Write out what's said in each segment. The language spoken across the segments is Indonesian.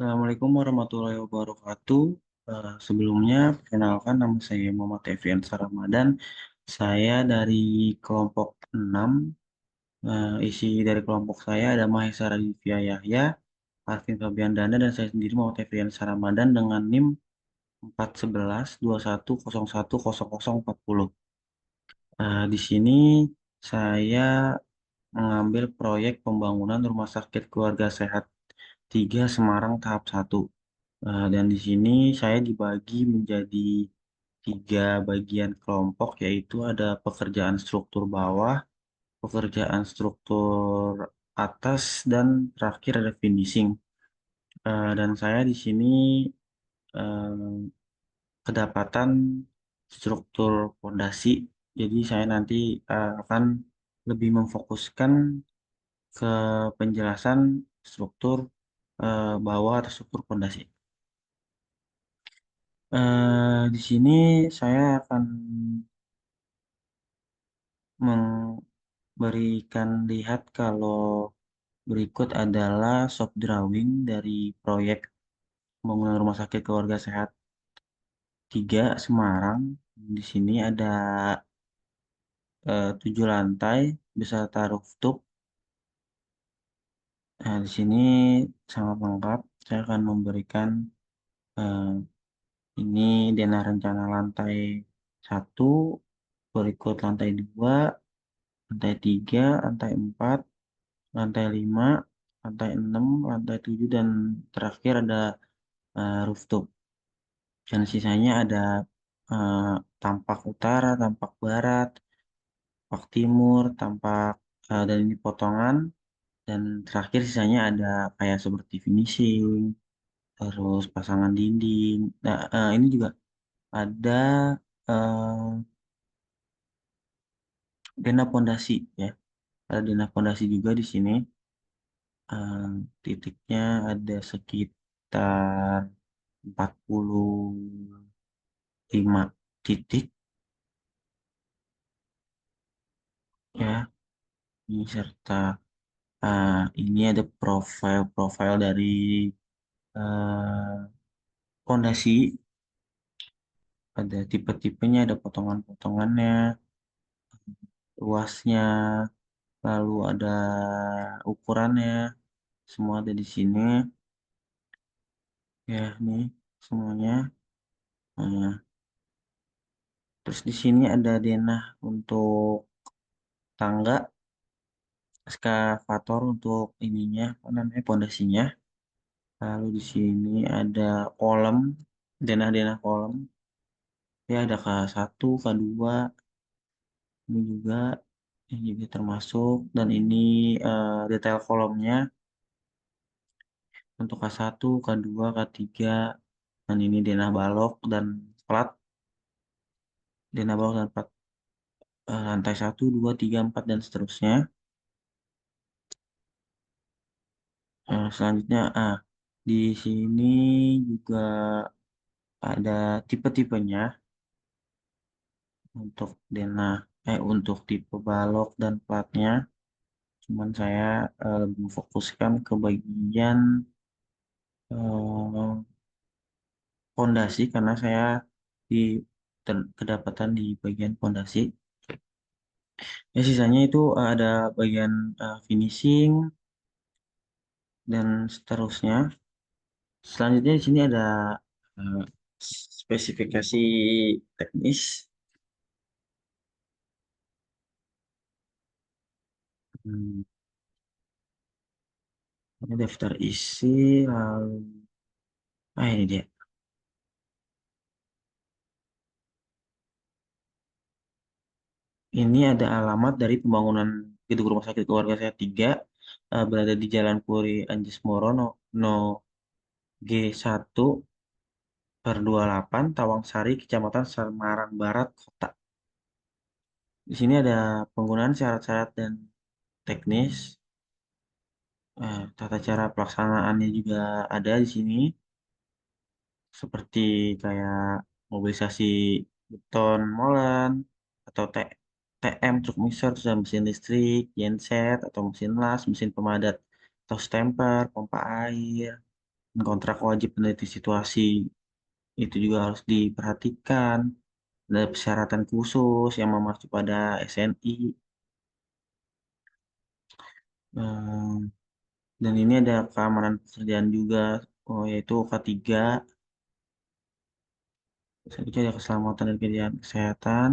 Assalamualaikum warahmatullahi wabarakatuh. Sebelumnya, perkenalkan nama saya Muhammad Efian Ramadan. Saya dari kelompok 6. Isi dari kelompok saya ada Mahesa Raditya Yahya, Arvin Fabian Dana, dan saya sendiri Muhammad Efian Ramadan dengan NIM 41121010040. Di sini saya mengambil proyek pembangunan Rumah Sakit Keluarga Sehat 3 Semarang tahap 1. Dan di sini saya dibagi menjadi tiga bagian kelompok, yaitu ada pekerjaan struktur bawah, pekerjaan struktur atas, dan terakhir ada finishing. Dan saya di sini eh, kedapatan struktur fondasi, jadi saya nanti akan lebih memfokuskan ke penjelasan struktur bawah atau struktur fondasi. Di sini saya akan memberikan lihat kalau berikut adalah soft drawing dari proyek pembangunan Rumah Sakit Keluarga Sehat 3 Semarang. Di sini ada 7 lantai beserta rooftop. Nah, di sini sangat lengkap. Saya akan memberikan eh, ini denah rencana lantai 1, berikut lantai 2, lantai 3, lantai 4, lantai 5, lantai 6, lantai 7, dan terakhir ada rooftop. Dan sisanya ada eh, tampak utara, tampak barat, tampak timur, tampak dan ini potongan. Dan terakhir sisanya ada kayak seperti finishing, terus pasangan dinding. Nah, ini juga ada eh, denah pondasi ya. Ada denah pondasi juga di sini. Eh, Titiknya ada sekitar 45 titik ya. Ini serta ini ada profil-profil dari eh, fondasi, ada tipe-tipenya, ada potongan-potongannya, luasnya, lalu ada ukurannya, semua ada di sini ya. Nih semuanya. Nah, terus di sini ada denah untuk tangga, eskavator untuk ininya, apa namanya, pondasinya. Lalu di sini ada kolom, denah-denah kolom. Ya ada K1, K2, ini ini juga termasuk, dan ini detail kolomnya untuk K1, K2, K3, dan ini denah balok dan plat, denah balok dan plat lantai 1, 2, 3, 4, dan seterusnya. Selanjutnya, di sini juga ada tipe-tipenya untuk untuk tipe balok dan platnya. Cuman saya lebih memfokuskan ke bagian eh, fondasi karena saya di kedapatan di bagian fondasi. Ya sisanya itu ada bagian finishing dan seterusnya. Selanjutnya di sini ada eh, spesifikasi teknis. Hmm, ini daftar isi, lalu ini dia. Ini ada alamat dari pembangunan gedung rumah sakit keluarga saya 3, berada di Jalan Puri Anjas Moro no G1 per 28 Tawangsari, Kecamatan Semarang Barat, Kota. Di sini ada penggunaan syarat-syarat dan teknis. Tata cara pelaksanaannya juga ada di sini, seperti kayak mobilisasi beton molen atau TM truk mixer, terus ada mesin listrik, genset atau mesin las, mesin pemadat atau stemper, pompa air. Kontrak wajib peneliti situasi itu juga harus diperhatikan. Ada persyaratan khusus yang memacu pada SNI. Eh, dan ini ada keamanan pekerjaan juga, yaitu K3. Selanjutnya ada keselamatan dan kerjaan kesehatan.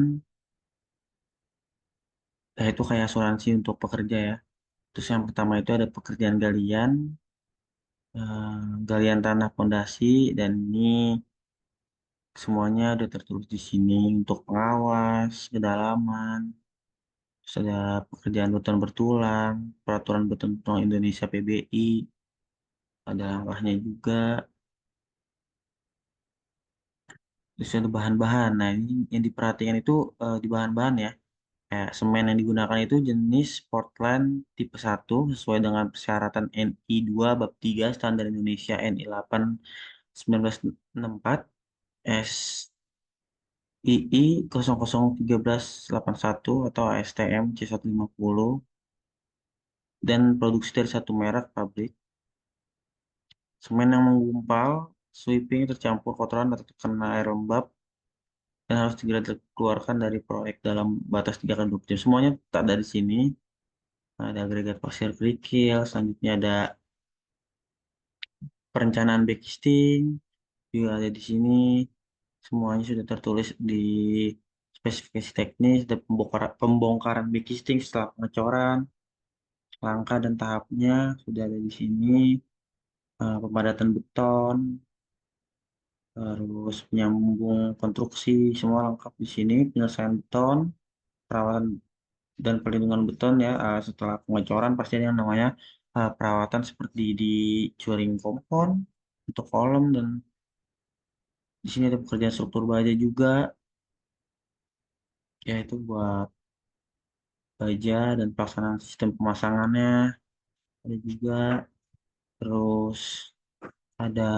Itu kayak asuransi untuk pekerja ya. Terus yang pertama itu ada pekerjaan galian, galian tanah pondasi, dan ini semuanya udah tertulis di sini untuk pengawas, kedalaman, terus ada pekerjaan beton bertulang, peraturan beton bertulang Indonesia PBI, ada langkahnya juga, terus ada bahan-bahan. Nah ini yang diperhatikan itu di bahan-bahan ya. Kayak semen yang digunakan itu jenis Portland tipe 1 sesuai dengan persyaratan NI 2 bab 3 standar Indonesia NI 8 1964 SII 001381 atau ASTM C150 dan produksi dari satu merek pabrik. Semen yang menggumpal, sweeping tercampur kotoran atau terkena air lembab dan harus segera dikeluarkan dari proyek dalam batas 3 kali 20 jam. Semuanya tak ada di sini. Ada agregat pasir kerikil, selanjutnya ada perencanaan backcasting juga ada di sini. Semuanya sudah tertulis di spesifikasi teknis dan pembongkaran backcasting setelah pengecoran, langkah dan tahapnya sudah ada di sini. Pemadatan beton, terus penyambung konstruksi, semua lengkap di sini. Penyelesaian beton, perawatan dan perlindungan beton ya. Setelah pengecoran pasti ada yang namanya perawatan seperti di curing kompon untuk kolom, dan di sini ada pekerjaan struktur baja juga, yaitu buat baja dan pelaksanaan sistem pemasangannya ada juga. Terus ada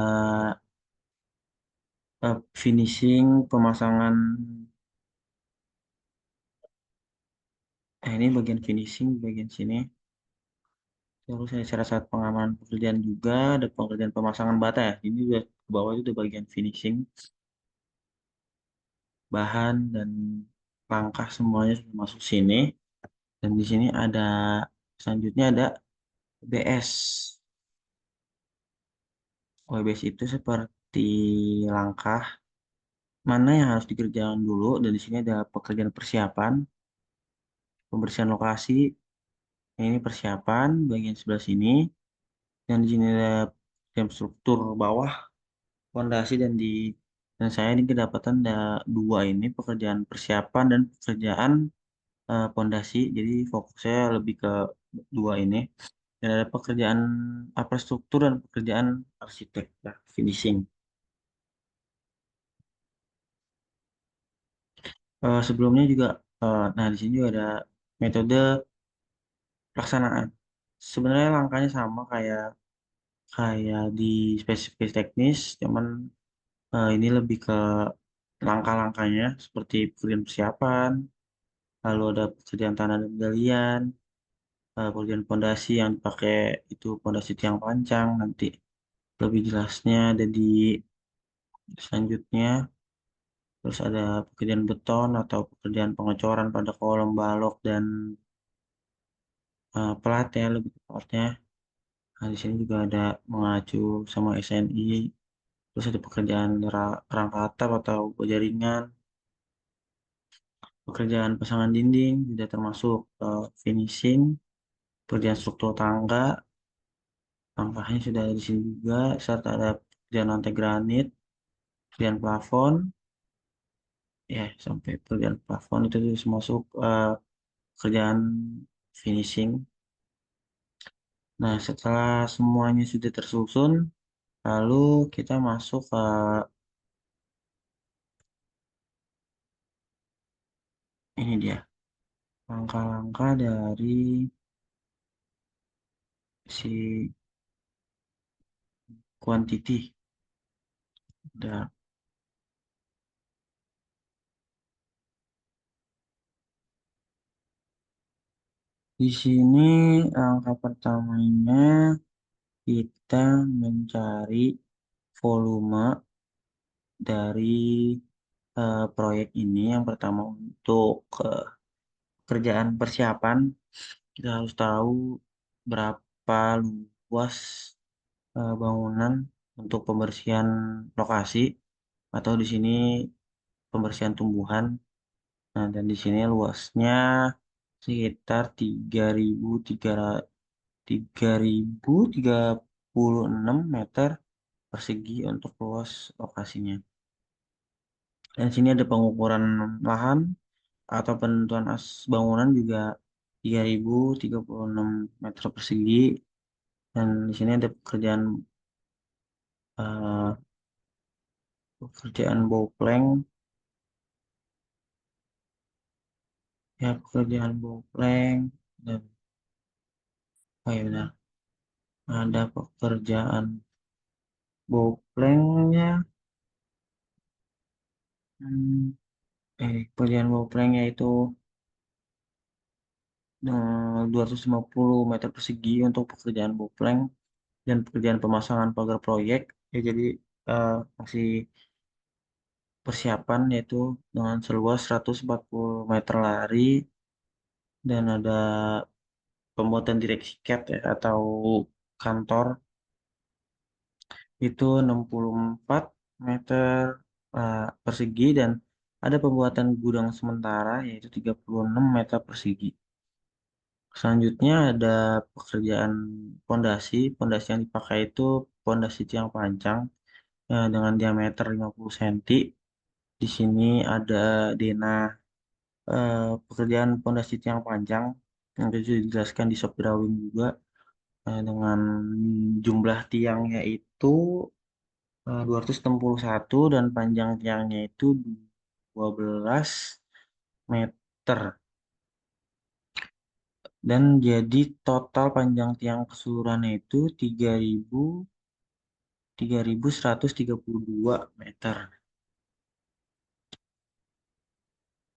finishing pemasangan. Ini bagian finishing bagian sini. Terus ada syarat-syarat pengamanan pekerjaan juga, ada pekerjaan pemasangan bata ya. Ini udah ke bawah itu udah bagian finishing, bahan dan langkah semuanya sudah masuk sini. Dan di sini ada selanjutnya ada WBS. WBS itu seperti langkah mana yang harus dikerjakan dulu, dan di sini ada pekerjaan persiapan, pembersihan lokasi. Ini persiapan bagian sebelah sini, dan di sini ada jam struktur bawah fondasi, dan saya ini kedapatan ada dua ini pekerjaan persiapan dan pekerjaan fondasi. Jadi fokus saya lebih ke dua ini. Dan ada pekerjaan infrastruktur dan pekerjaan arsitek ya, finishing. Sebelumnya juga, nah di sini juga ada metode pelaksanaan. Sebenarnya langkahnya sama kayak kayak di spesifikasi teknis, cuman ini lebih ke langkah-langkahnya seperti pekerjaan persiapan, lalu ada pekerjaan tanah dan galian, pekerjaan pondasi yang dipakai itu pondasi tiang pancang. Nanti lebih jelasnya ada di selanjutnya. Terus ada pekerjaan beton atau pekerjaan pengecoran pada kolom balok dan pelat ya lebih tepatnya. Nah, di sini juga ada mengacu sama SNI. Terus ada pekerjaan rangka atap atau jaringan, pekerjaan pasangan dinding, juga termasuk finishing, pekerjaan struktur tangga, langkahnya sudah ada di sini juga, serta ada pekerjaan lantai granit, pekerjaan plafon, ya sampai pekerjaan plafon itu termasuk pekerjaan finishing. Nah, setelah semuanya sudah tersusun, lalu kita masuk ke ini dia, langkah-langkah dari si quantity. Udah. Di sini langkah pertamanya kita mencari volume dari proyek ini. Yang pertama untuk kerjaan persiapan, kita harus tahu berapa luas bangunan untuk pembersihan lokasi atau di sini pembersihan tumbuhan. Nah, dan di sini luasnya sekitar 3.036 meter persegi untuk luas lokasinya. Dan di sini ada pengukuran lahan atau penentuan bangunan juga 3.036 meter persegi. Dan di sini ada eh, pekerjaan boplang, ya pekerjaan boplang dan oh ya benar, ada pekerjaan boplengnya, pekerjaan boplang yaitu 250 meter persegi untuk pekerjaan boplang dan pekerjaan pemasangan pagar proyek. Ya, jadi masih persiapan yaitu dengan seluas 140 meter lari dan ada pembuatan direksi CAT ya, atau kantor itu 64 meter persegi dan ada pembuatan gudang sementara yaitu 36 meter persegi. Selanjutnya ada pekerjaan pondasi. Pondasi yang dipakai itu pondasi tiang panjang dengan diameter 50 cm. Di sini ada denah pekerjaan pondasi tiang panjang yang itu dijelaskan di shop drawing juga dengan jumlah tiangnya itu 261 dan panjang tiangnya itu 12 meter. Dan jadi total panjang tiang keseluruhannya itu 3.132 meter.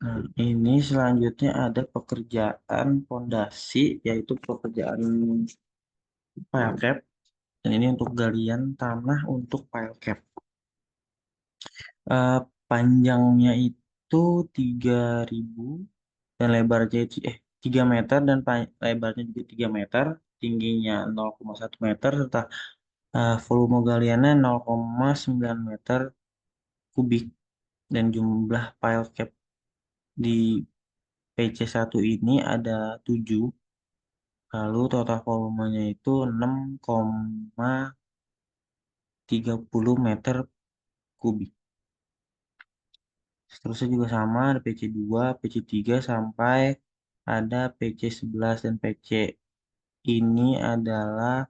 Nah, ini selanjutnya ada pekerjaan pondasi, yaitu pekerjaan pile cap. Dan ini untuk galian tanah untuk pile cap. Eh, Panjangnya itu 3.000 dan lebarnya itu 3 meter dan lebarnya juga 3 meter, tingginya 0,1 meter serta volume galiannya 0,9 meter kubik dan jumlah pile cap di PC1 ini ada 7. Lalu total volumenya itu 6,30 meter kubik. Seterusnya juga sama, ada PC2, PC3 sampai ada PC11 dan PC ini adalah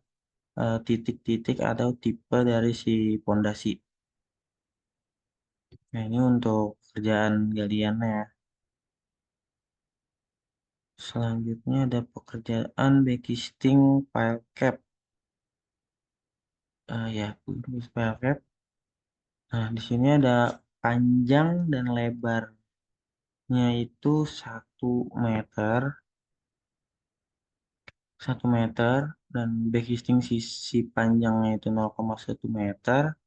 titik-titik atau tipe dari si pondasi. Nah, ini untuk kerjaan galiannya ya. Selanjutnya ada pekerjaan backisting pile cap. Ya, pile cap. Nah, di sini ada panjang dan lebarnya itu 1 meter, 1 meter dan backisting sisi panjangnya itu 0,1 meter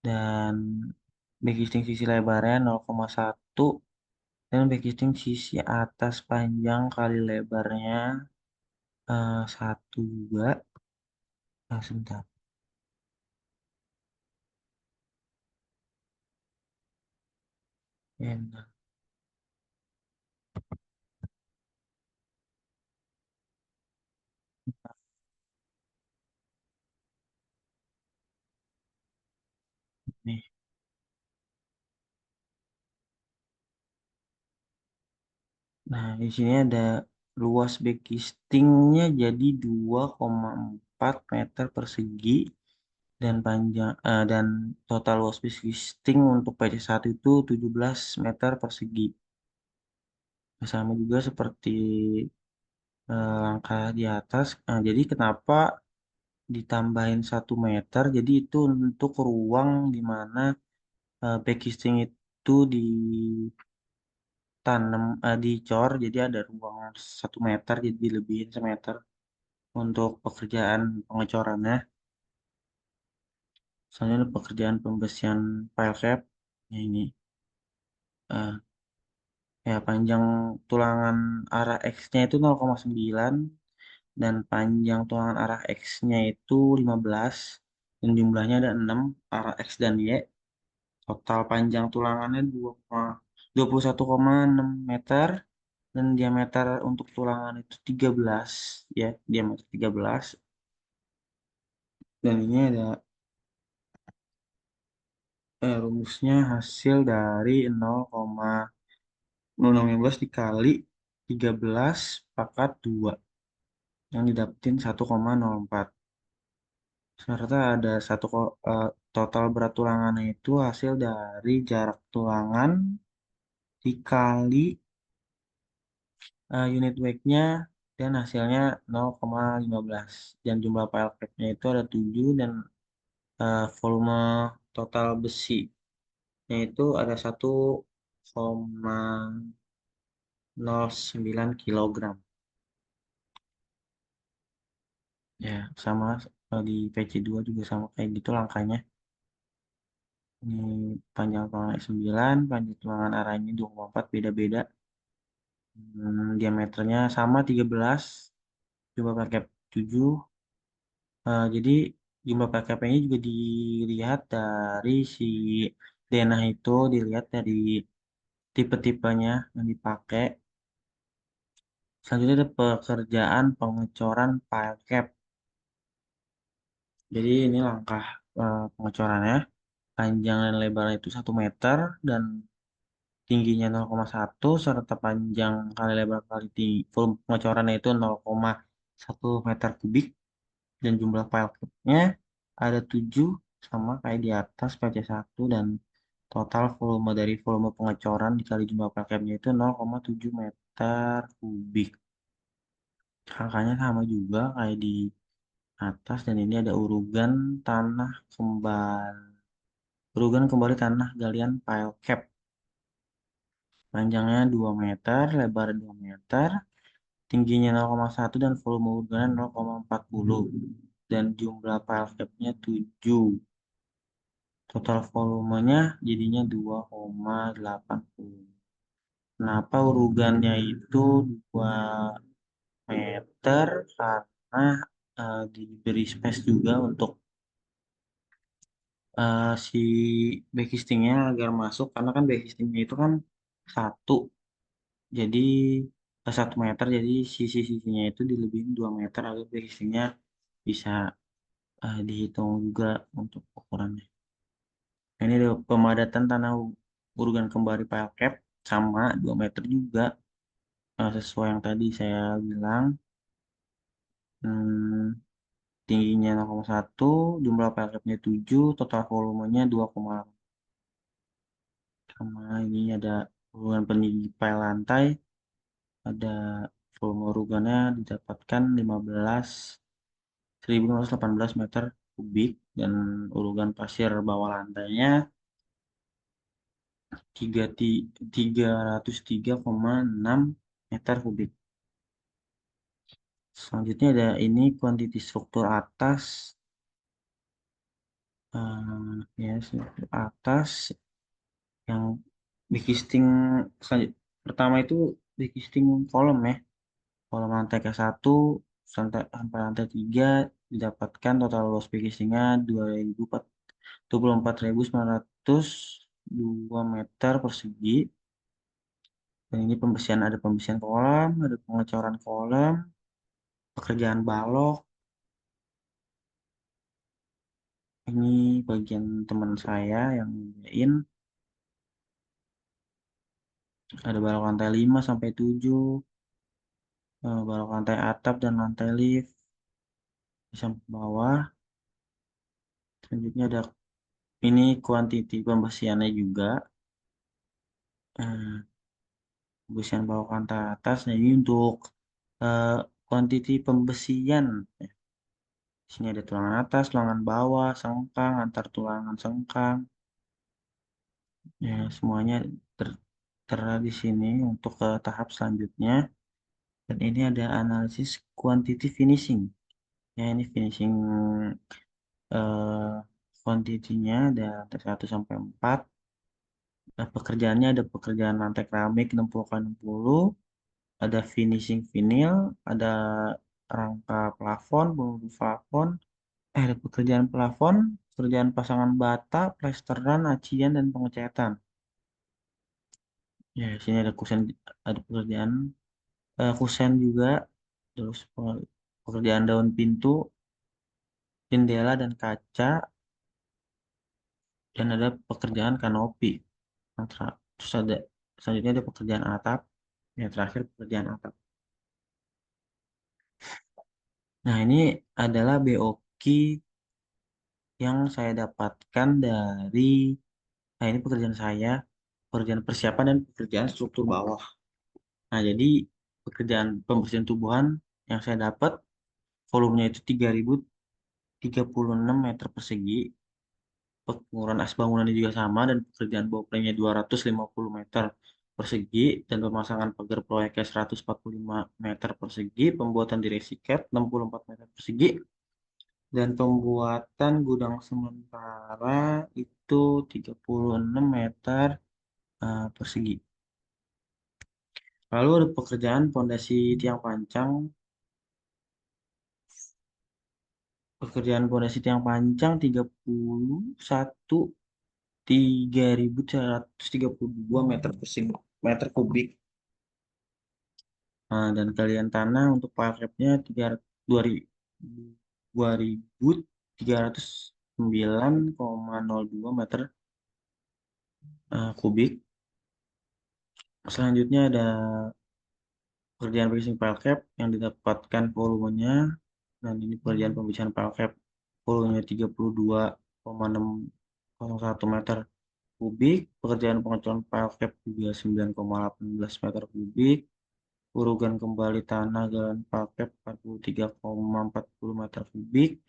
dan backisting sisi lebarnya 0,1 dan backisting sisi atas panjang kali lebarnya 1 2. Sebentar. Ya, bentar. Nih. Nah, di sini ada luas backistingnya jadi 2,4 meter persegi dan panjang dan total luas backisting untuk PC1 itu 17 meter persegi. Sama juga seperti langkah di atas. Nah, jadi kenapa ditambahin 1 meter? Jadi itu untuk ruang di mana backisting itu ditanam, dicor. Jadi ada ruang 1 meter, jadi dilebihin 1 meter untuk pekerjaan pengecorannya. Selanjutnya ada pekerjaan pembersihan file cap. Nah, ini eh, ya panjang tulangan arah X-nya itu 0,9 dan panjang tulangan arah X-nya itu 15 dan jumlahnya ada 6 arah X dan Y. Total panjang tulangannya 21,6 meter dan diameter untuk tulangan itu 13 ya, diameter 13. Dan ini ada rumusnya hasil dari 0,015 dikali 13 pangkat 2 yang didapetin 1,04. Serta ada total berat tulangannya itu hasil dari jarak tulangan dikali unit weight-nya dan hasilnya 0,15. Dan jumlah pile cap-nya itu ada 7 dan volume total besinya itu ada 1,09 kilogram. Ya, sama di PC2 juga sama kayak gitu langkahnya. Ini panjang tulangan 9, panjang tulangan arahnya 2,4 beda-beda. Diameternya sama 13, jumlah paket 7. Jadi jumlah PKP-nya juga dilihat dari si denah itu, dilihat dari tipe-tipenya yang dipakai. Selanjutnya ada pekerjaan pengecoran file cap. Jadi ini langkah pengecorannya. Panjang dan lebarnya itu 1 meter dan tingginya 0,1 serta panjang kali lebar kali tinggi volume pengecorannya itu 0,1 meter kubik dan jumlah file capnya ada 7 sama kayak di atas PC1 dan total volume dari volume pengecoran dikali jumlah file capnya itu 0,7 meter kubik. Angkanya sama juga kayak di atas dan ini ada urugan kembali tanah galian file cap. Panjangnya 2 meter, lebar 2 meter, tingginya 0,1 dan volume urugannya 0,40 dan jumlah file capnya 7. Total volumenya jadinya 2,80. Kenapa urugannya itu 2 meter? Karena diberi space juga untuk si backcastingnya agar masuk. Karena kan backcastingnya itu kan satu. Jadi 1 meter. Jadi sisi-sisinya itu dilebihin 2 meter agar backcastingnya bisa dihitung juga untuk ukurannya. Nah, ini ada pemadatan tanah urugan kembali file cap sama 2 meter juga. Sesuai yang tadi saya bilang. Hmm, tingginya 0,1, jumlah file capnya 7, total volumenya 2,8. Sama ini ada urugan peninggi file lantai, ada volume urugannya didapatkan 1.518 meter kubik dan urugan pasir bawah lantainya 303,6 meter kubik. Selanjutnya ada ini kuantiti struktur atas. Ya, struktur atas yang bikisting pertama itu bikisting kolom ya. Kolom lantai ke satu sampai lantai 3 didapatkan total luas bikistingnya 24.902 meter persegi. Dan ini ada pembersihan kolam, ada pengecoran kolam, pekerjaan balok. Ini bagian teman saya yang ngerjain. Ada balok lantai 5 sampai 7, balok lantai atap dan lantai lift di samping bawah. Selanjutnya ada ini kuantiti pembersihannya juga. Eh, Pembersihan bawah lantai atas. Nah, ini untuk eh, kuantiti pembersihan. Di sini ada tulangan atas, tulangan bawah, sengkang, antar tulangan sengkang. Ya, semuanya tertera di sini untuk ke tahap selanjutnya. Dan ini ada analisis quantity finishing. Ya, ini finishing eh, kuantitinya ada lantai 1 sampai 4. Nah, pekerjaannya ada pekerjaan lantai keramik 60 kali 60, ada finishing vinil, ada rangka plafon, pengukur plafon, ada pekerjaan plafon, pekerjaan pasangan bata, plesteran, acian, dan pengecatan. Ya, di sini ada kusen, ada pekerjaan kusen juga, terus pekerjaan daun pintu, jendela dan kaca, dan ada pekerjaan kanopi. Nah, terus ada selanjutnya ada pekerjaan atap, ya terakhir pekerjaan atap. Nah, ini adalah BOQ yang saya dapatkan dari, nah ini pekerjaan saya, pekerjaan persiapan dan pekerjaan struktur bawah. Nah, jadi pekerjaan pembersihan tubuhan yang saya dapat volumenya itu 3.036 meter persegi, pengukuran as bangunannya juga sama, dan pekerjaan boplengnya 250 meter persegi, dan pemasangan pagar proyeknya 145 meter persegi, pembuatan diresi cat 64 meter persegi, dan pembuatan gudang sementara itu 36 meter persegi. Lalu ada pekerjaan pondasi tiang pancang. Pekerjaan pondasi tiang pancang 31.332 meter persegi, meter kubik. Nah, dan galian tanah untuk parketnya 2.309,02 meter kubik. Selanjutnya ada pekerjaan finishing pile cap yang didapatkan volumenya, dan ini pekerjaan pembersihan pile cap volumenya 32,601 meter kubik, pekerjaan pengecoran pile cap juga 9,18 meter kubik, urugan kembali tanah galian pile cap 43,40 meter kubik,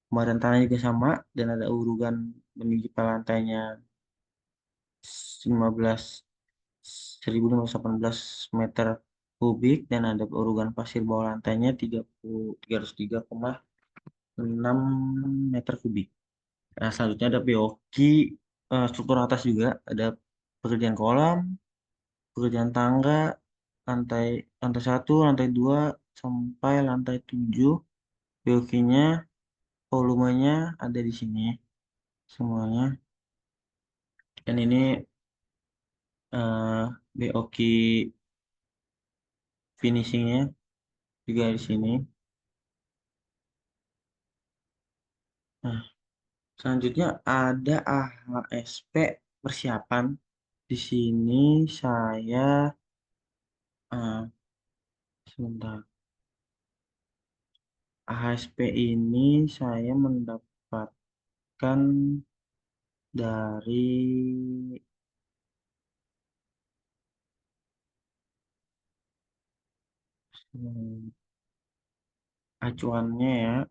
kemarin tanah juga sama, dan ada urugan menuju ke lantainya 15 1.518 meter kubik, dan ada urugan pasir bawah lantainya 303,6 meter kubik. Nah, selanjutnya ada BOQ struktur atas juga, ada pekerjaan kolam, pekerjaan tangga, lantai lantai 1, lantai 2 sampai lantai 7. BOQ-nya, volumenya ada di sini semuanya. Dan ini BOQ finishingnya juga di sini. Nah, selanjutnya ada AHSP persiapan. Di sini saya eh, sebentar. AHSP ini saya mendapatkan dari acuannya ya,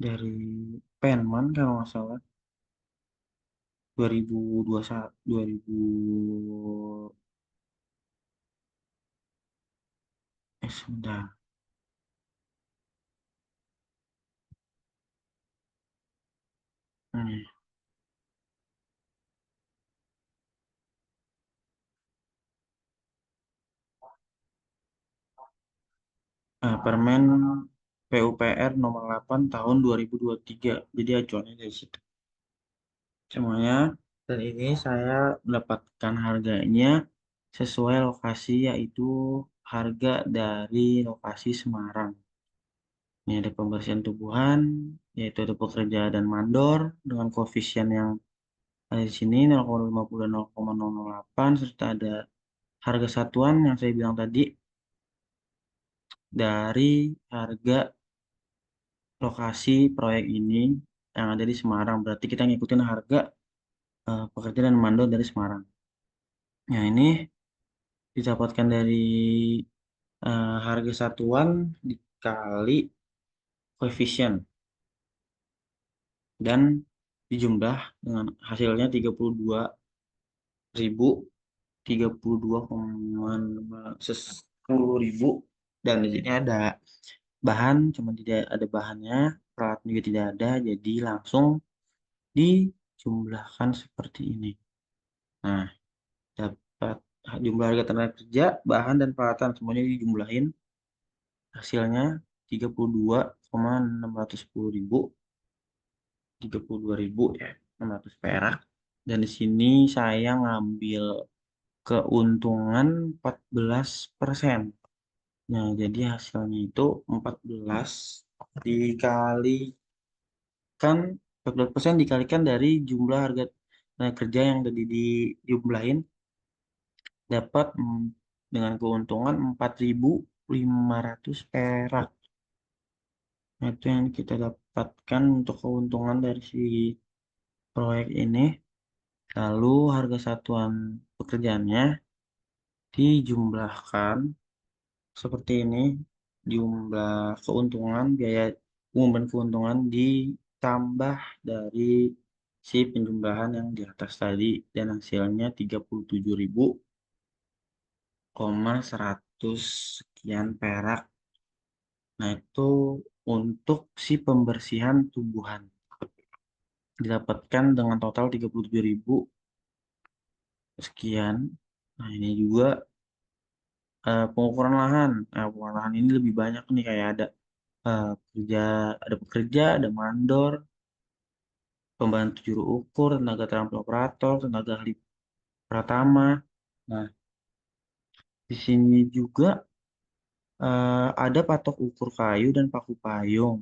dari Penman kalau nggak salah 2021 sebentar. Hmm. Permen PUPR nomor 8 tahun 2023. Jadi acuannya dari situ semuanya. Dan ini saya mendapatkan harganya sesuai lokasi, yaitu harga dari lokasi Semarang. Ini ada pembersihan tubuhan, yaitu ada pekerja dan mandor dengan koefisien yang ada di sini 0,50 dan 0,008, serta ada harga satuan yang saya bilang tadi dari harga lokasi proyek ini yang ada di Semarang. Berarti kita ngikutin harga pekerja dan mandor dari Semarang. Nah, ini didapatkan dari harga satuan dikali koefisien. Dan dijumlah dengan hasilnya 32.000 dan di sini ada bahan cuma tidak ada bahannya, peralatan juga tidak ada, jadi langsung dijumlahkan seperti ini. Nah, dapat jumlah harga tenaga kerja, bahan dan peralatan semuanya dijumlahin, hasilnya 32.610.000, 32.000 ya, 600 perak. Dan di sini saya ngambil keuntungan 14%. Nah, jadi hasilnya itu 14 dikalikan 14% dikalikan dari jumlah harga tenaga kerja yang tadi dijumlahin, dapat dengan keuntungan 4.500 perak. Nah, itu yang kita dapatkan untuk keuntungan dari si proyek ini. Lalu harga satuan pekerjaannya dijumlahkan seperti ini. Jumlah keuntungan, biaya umum dan keuntungan ditambah dari si penjumlahan yang di atas tadi dan hasilnya 37.100 sekian perak. Nah, itu untuk si pembersihan tumbuhan. Didapatkan dengan total 37.000 sekian. Nah, ini juga pengukuran lahan. Nah, pengukuran lahan ini lebih banyak nih, kayak eh, pekerja, ada pekerja, ada mandor, pembantu juru ukur, tenaga terampil operator, tenaga ahli pratama. Nah, di sini juga ada patok ukur kayu dan paku payung,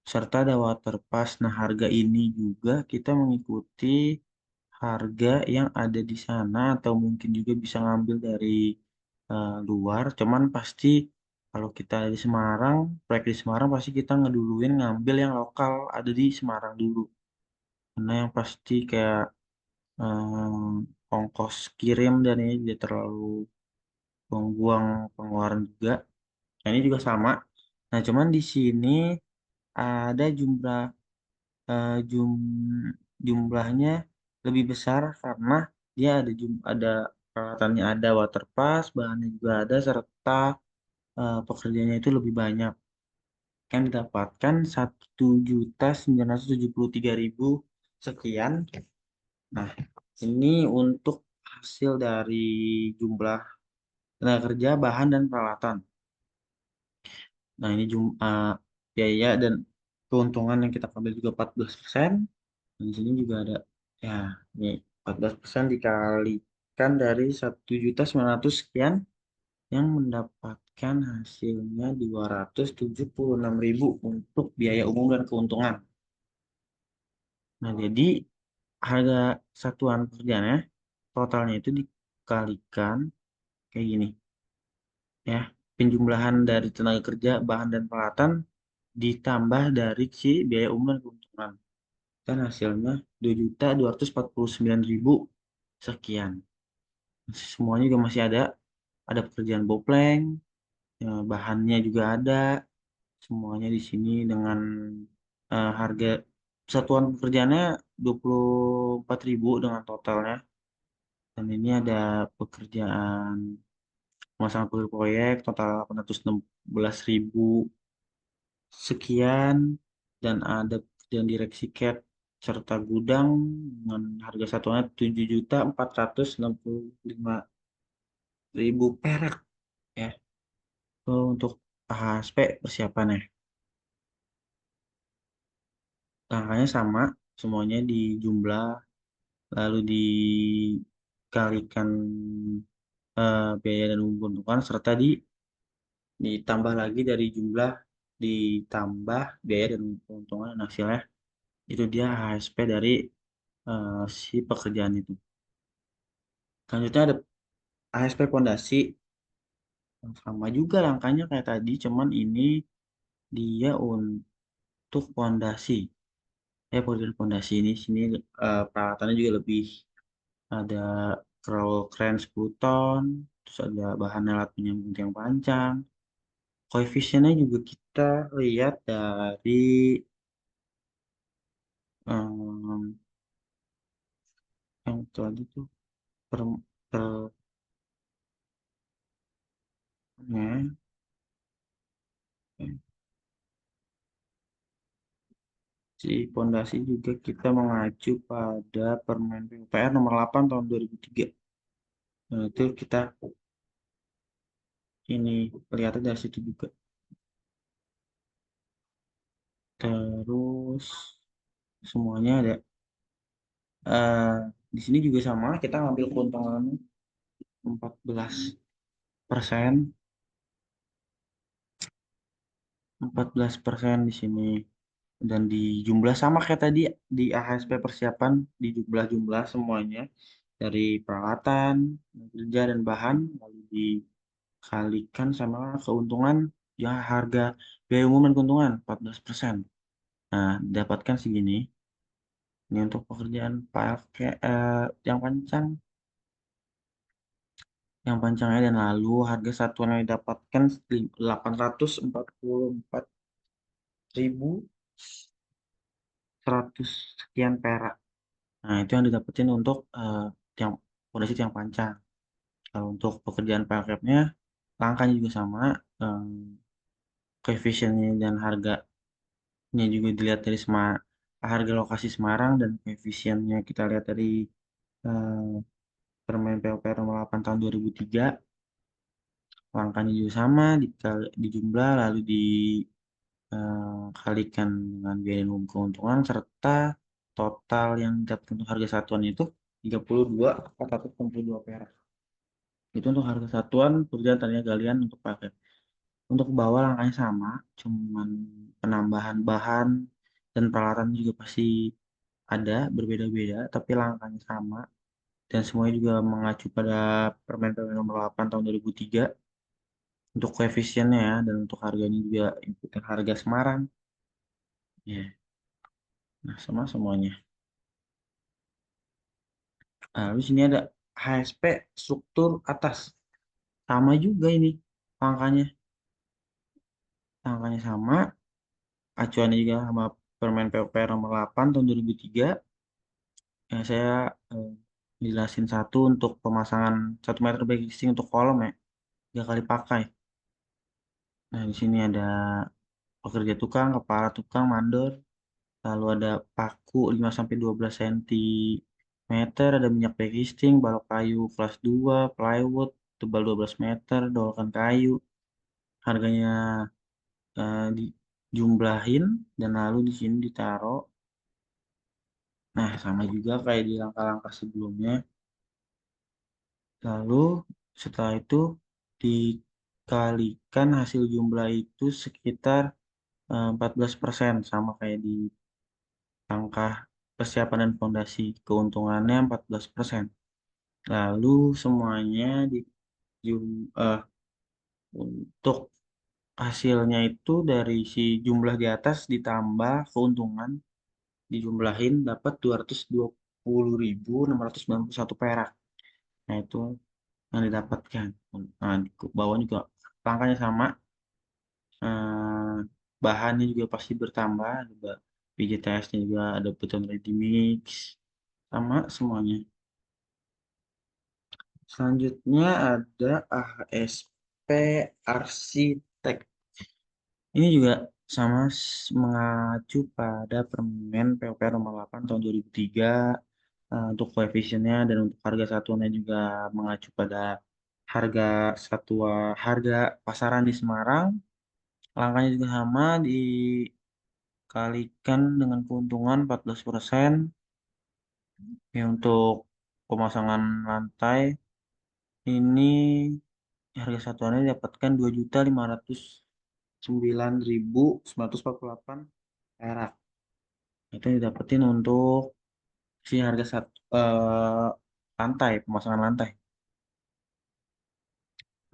serta ada water pass. Nah, harga ini juga kita mengikuti harga yang ada di sana atau mungkin juga bisa ngambil dari luar. Cuman pasti kalau kita di Semarang, proyek di Semarang pasti kita ngeduluin ngambil yang lokal ada di Semarang dulu. Karena yang pasti kayak ongkos kirim dan ini tidak terlalu buang-buang pengeluaran juga. Nah, ini juga sama. Nah, cuman di sini ada eh, jum, jumlahnya lebih besar karena dia ada peralatannya, ada water pass, bahannya juga ada, serta pekerjaannya itu lebih banyak. Kan didapatkan 1.973.000 sekian. Nah, ini untuk hasil dari jumlah tenaga kerja, bahan, dan peralatan. Nah, ini biaya dan keuntungan yang kita ambil juga 14%. Dan di sini juga ada, ya, ini 14% dikalikan dari 1.900 sekian yang mendapatkan hasilnya 276.000 untuk biaya umum dan keuntungan. Nah, jadi harga satuan pekerjaannya totalnya itu dikalikan kayak gini ya. Penjumlahan dari tenaga kerja, bahan dan peralatan ditambah dari si biaya umum dan keuntungan. Dan hasilnya 2.249.000 sekian. Semuanya juga masih ada pekerjaan bopleng, ya, bahannya juga ada. Semuanya di sini dengan harga satuan pekerjaannya 24.000 dengan totalnya. Dan ini ada pekerjaan pemasangan kurir proyek total 816.000 sekian, dan ada pekerjaan direksi CAT serta gudang dengan harga satuannya 7.465.000 perak ya. Itu untuk AHSP persiapannya. Angkanya sama, semuanya dijumlah lalu dikalikan biaya dan keuntungan serta ditambah lagi dari jumlah, ditambah biaya dan keuntungan, dan hasilnya itu dia HSP dari si pekerjaan itu. Selanjutnya ada HSP pondasi, sama juga langkahnya kayak tadi, cuman ini dia untuk pondasi. Ya, pekerjaan pondasi ini sini peralatannya juga lebih, ada crawl crane 10 ton, terus ada bahan alat penyambung tiang panjang. Koefisiennya juga kita lihat dari itu aja tuh per, per ya. Si pondasi juga kita mengacu pada Permen PUPR nomor 8 tahun 2003. Nah, itu kita ini lihat dari situ juga. Terus semuanya ada. eh di sini juga sama, kita ngambil keuntungan 14%, 14% di sini. Dan di jumlah sama kayak tadi di AHSP persiapan, di jumlah-jumlah semuanya dari peralatan, kerja dan bahan lalu dikalikan sama keuntungan ya harga biaya umum dan keuntungan 14%. Nah, dapatkan segini. Ini untuk pekerjaan pakai yang pancang, dan lalu harga satuan yang didapatkan 844.100 sekian perak. Nah, itu yang didapetin untuk tiang fondasi tiang panjang. Kalau untuk pekerjaan pajaknya, langkahnya juga sama. em, Koefisiennya dan harganya juga dilihat dari harga lokasi Semarang dan koefisiennya kita lihat dari eh, Permen PUPR nomor 8 tahun 2003. Langkahnya juga sama, dijumlah lalu dikalikan dengan biaya dan keuntungan serta total yang didapat untuk harga satuan itu 32.462 perak. Itu untuk harga satuan pekerjaan tadinya galian untuk paket. Untuk bawah langkahnya sama, cuman penambahan bahan dan peralatan juga pasti ada berbeda-beda, tapi langkahnya sama dan semuanya juga mengacu pada Permen PUPR nomor 8 tahun 2003 untuk koefisiennya ya dan untuk harganya juga ikutin harga Semarang. Ya, nah sama semuanya. Nah, lalu sini ada HSP struktur atas. Sama juga ini angkanya. Angkanya sama, acuannya juga sama Permen PUPR nomor 8 tahun 2003. Ya, saya eh, jelasin satu untuk pemasangan 1 meter bag listing untuk kolom ya, 3 kali pakai. Nah, di sini ada pekerja tukang, kepala tukang, mandor, lalu ada paku 5 sampai 12 cm, ada minyak bag listing, balok kayu kelas 2, plywood, tebal 12 meter, dolakan kayu. Harganya dijumlahin dan lalu di sini ditaruh. Nah, sama juga kayak di langkah-langkah sebelumnya. Lalu setelah itu dikalikan hasil jumlah itu sekitar 14%, sama kayak di langkah persiapan dan fondasi. Keuntungannya 14%. Lalu semuanya untuk hasilnya itu dari si jumlah di atas ditambah keuntungan dijumlahin dapat 220.691 perak. Nah, itu yang didapatkan. Nah, di bawah juga angkanya sama. eh, Bahannya juga pasti bertambah. Ada BJTS-nya juga ada beton ready mix. Sama semuanya. Selanjutnya ada AHSP Arsitek. Ini juga sama mengacu pada Permen PUPR nomor 8 tahun 2003. Untuk koefisiennya dan untuk harga satuannya juga mengacu pada harga harga pasaran di Semarang. Langkahnya juga sama dikalikan dengan keuntungan 14%. Ya, untuk pemasangan lantai ini harga satuannya didapatkan 2.509.948 perak. Itu yang didapetin untuk si harga lantai, pemasangan lantai.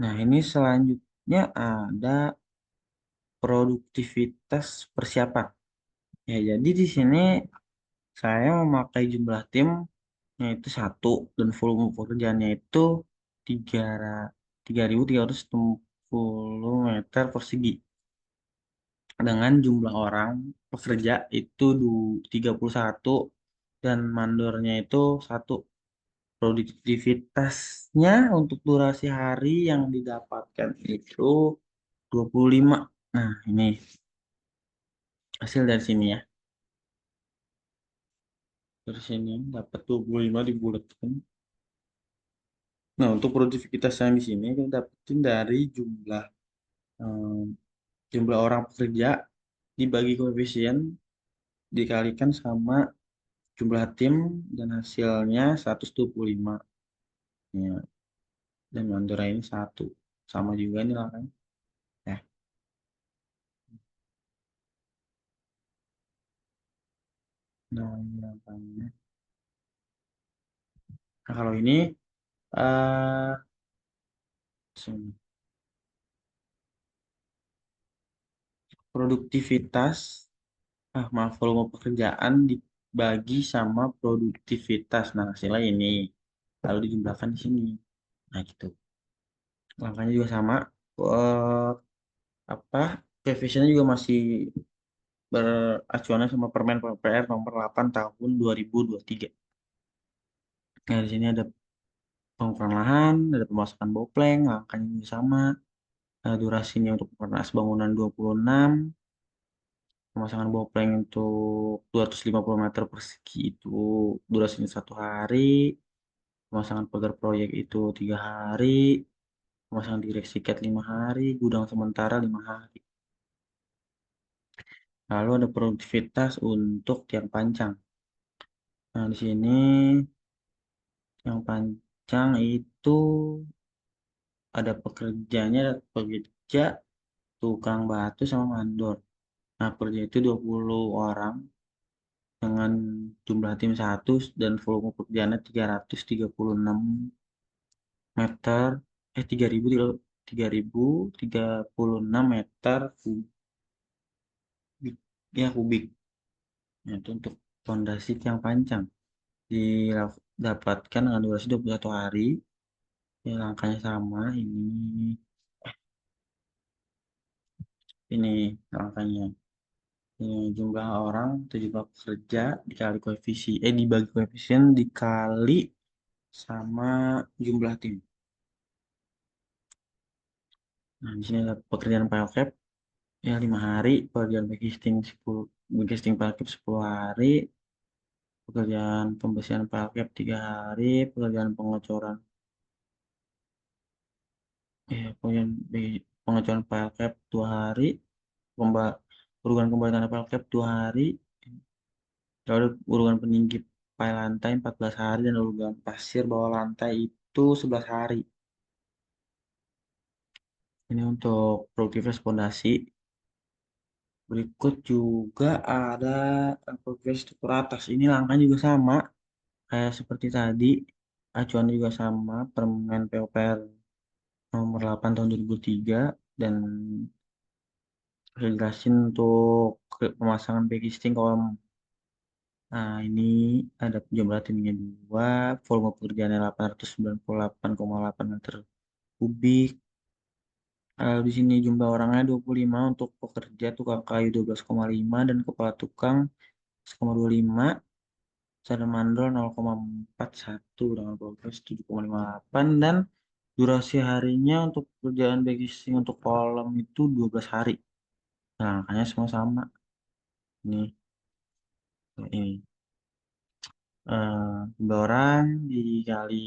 Nah, ini selanjutnya ada produktivitas persiapan. Ya, jadi di sini saya memakai jumlah tim yaitu satu dan volume pekerjaannya itu 3.360 meter persegi dengan jumlah orang pekerja itu 31 dan mandornya itu satu. produktivitasnya untuk durasi hari yang didapatkan itu 25. Nah, ini hasil dari sini ya. Dari sini dapat 25 dibulatkan. Nah, untuk produktivitas yang di sini kita dapetin dari eh, jumlah orang pekerja dibagi koefisien dikalikan sama jumlah tim dan hasilnya 125. Ya, dan Mandora ini satu. Sama juga ini lah kan. Ya, nah ini langkahnya. Nah, kalau ini eh sini. Produktivitas, maaf, volume pekerjaan dibagi sama produktivitas. Nah, hasilnya ini. Lalu dijumlahkan di sini. Nah, gitu. Langkahnya juga sama. Eh, apa? Koefisiennya juga masih beracuannya sama Permen PPR nomor 8 tahun 2023. Nah, di sini ada pengukuran lahan, ada pemasukan bopleng, angkanya juga sama. Durasinya untuk penaas bangunan 26, pemasangan bopleng untuk 250 meter persegi itu durasinya 1 hari, pemasangan pagar proyek itu 3 hari, pemasangan direksi cat 5 hari, gudang sementara 5 hari. Lalu ada produktivitas untuk tiang pancang. Nah, di sini tiang pancang itu ada pekerja, tukang batu sama mandor. Nah, kerja itu 20 orang dengan jumlah tim satu dan volume pekerjaannya 336 meter, 3036 meter kubik, ya kubik. Nah, itu untuk fondasi tiang pancang didapatkan dengan durasi 21 hari. Ya, langkahnya sama. Ini langkahnya. Ini jumlah orang atau jumlah pekerja dikali dibagi koefisien dikali sama jumlah tim. Nah, di sini ada pekerjaan file cap ya 5 hari, pekerjaan backcasting 10, backcasting file cap 10 hari, pekerjaan pembersihan file cap 3 hari, pekerjaan pengecoran pengecoran file cap 2 hari, pemba- urutan kembali tanda file cap 2 hari, lalu urutan peninggi file lantai 14 hari dan urutan pasir bawah lantai itu 11 hari. Ini untuk produktivitas fondasi. Berikut juga ada progres struktur atas. Ini langkahnya juga sama, kayak seperti tadi. Acuan juga sama, Permen PUPR nomor 8 tahun 2003. Dan saya jelasin untuk pemasangan backing kolom. Nah, ini ada jumlah timnya 2, volume pekerjaannya 898,8 meter kubik. Di sini jumlah orangnya 25 untuk pekerja tukang kayu 12,5 dan kepala tukang 1,25, cara mandor 0,41 dengan progres 7,58 dan durasi harinya untuk pekerjaan backcasting untuk kolom itu 12 hari. Nah, angkanya semua sama. Ini, ini. Jumlah orang dikali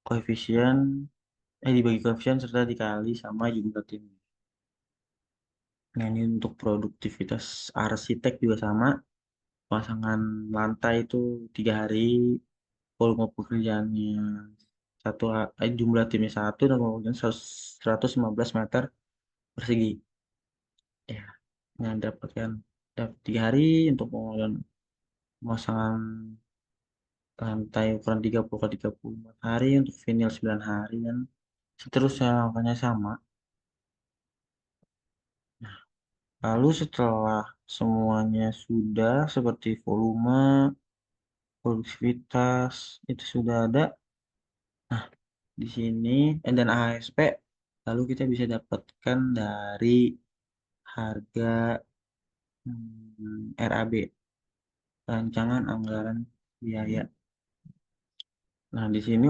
koefisien, dibagi koefisien serta dikali sama jumlah tim. Nah, ini untuk produktivitas arsitek juga sama. Pasangan lantai itu 3 hari, volume pekerjaannya jumlah timnya satu dan kemudian 115 meter persegi. Ya, yang dapat 3 hari untuk pengelolaan pemasangan lantai ukuran 30 kali 34 hari untuk vinyl 9 hari dan seterusnya angkanya sama. Nah, lalu setelah semuanya sudah seperti volume, produktivitas itu sudah ada. Nah, di sini dan ASP lalu kita bisa dapatkan dari harga RAB, rancangan anggaran biaya. Nah, di sini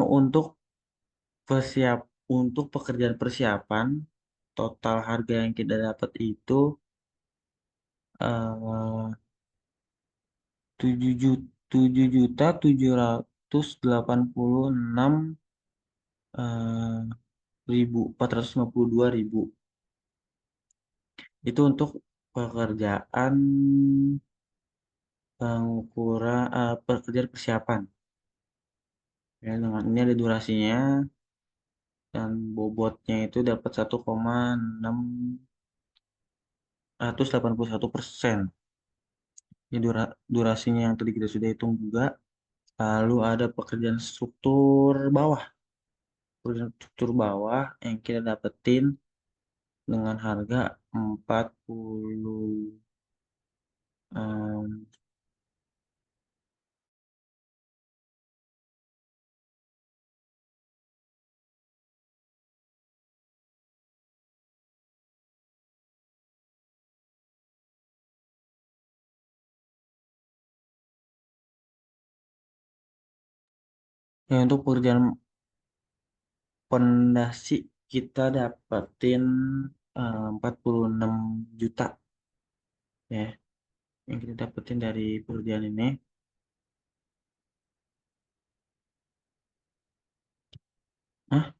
persiap untuk pekerjaan persiapan total harga yang kita dapat itu 7.786.452.000. Itu untuk pekerjaan pekerjaan persiapan. Ya, dengan ini ada durasinya dan bobotnya itu dapat 1,681%. Ini durasinya yang tadi kita sudah hitung juga. Lalu ada pekerjaan struktur bawah yang kita dapetin dengan harga 40 em, ya untuk pekerjaan pondasi kita dapetin 46 juta ya yang kita dapetin dari pekerjaan ini. Hah?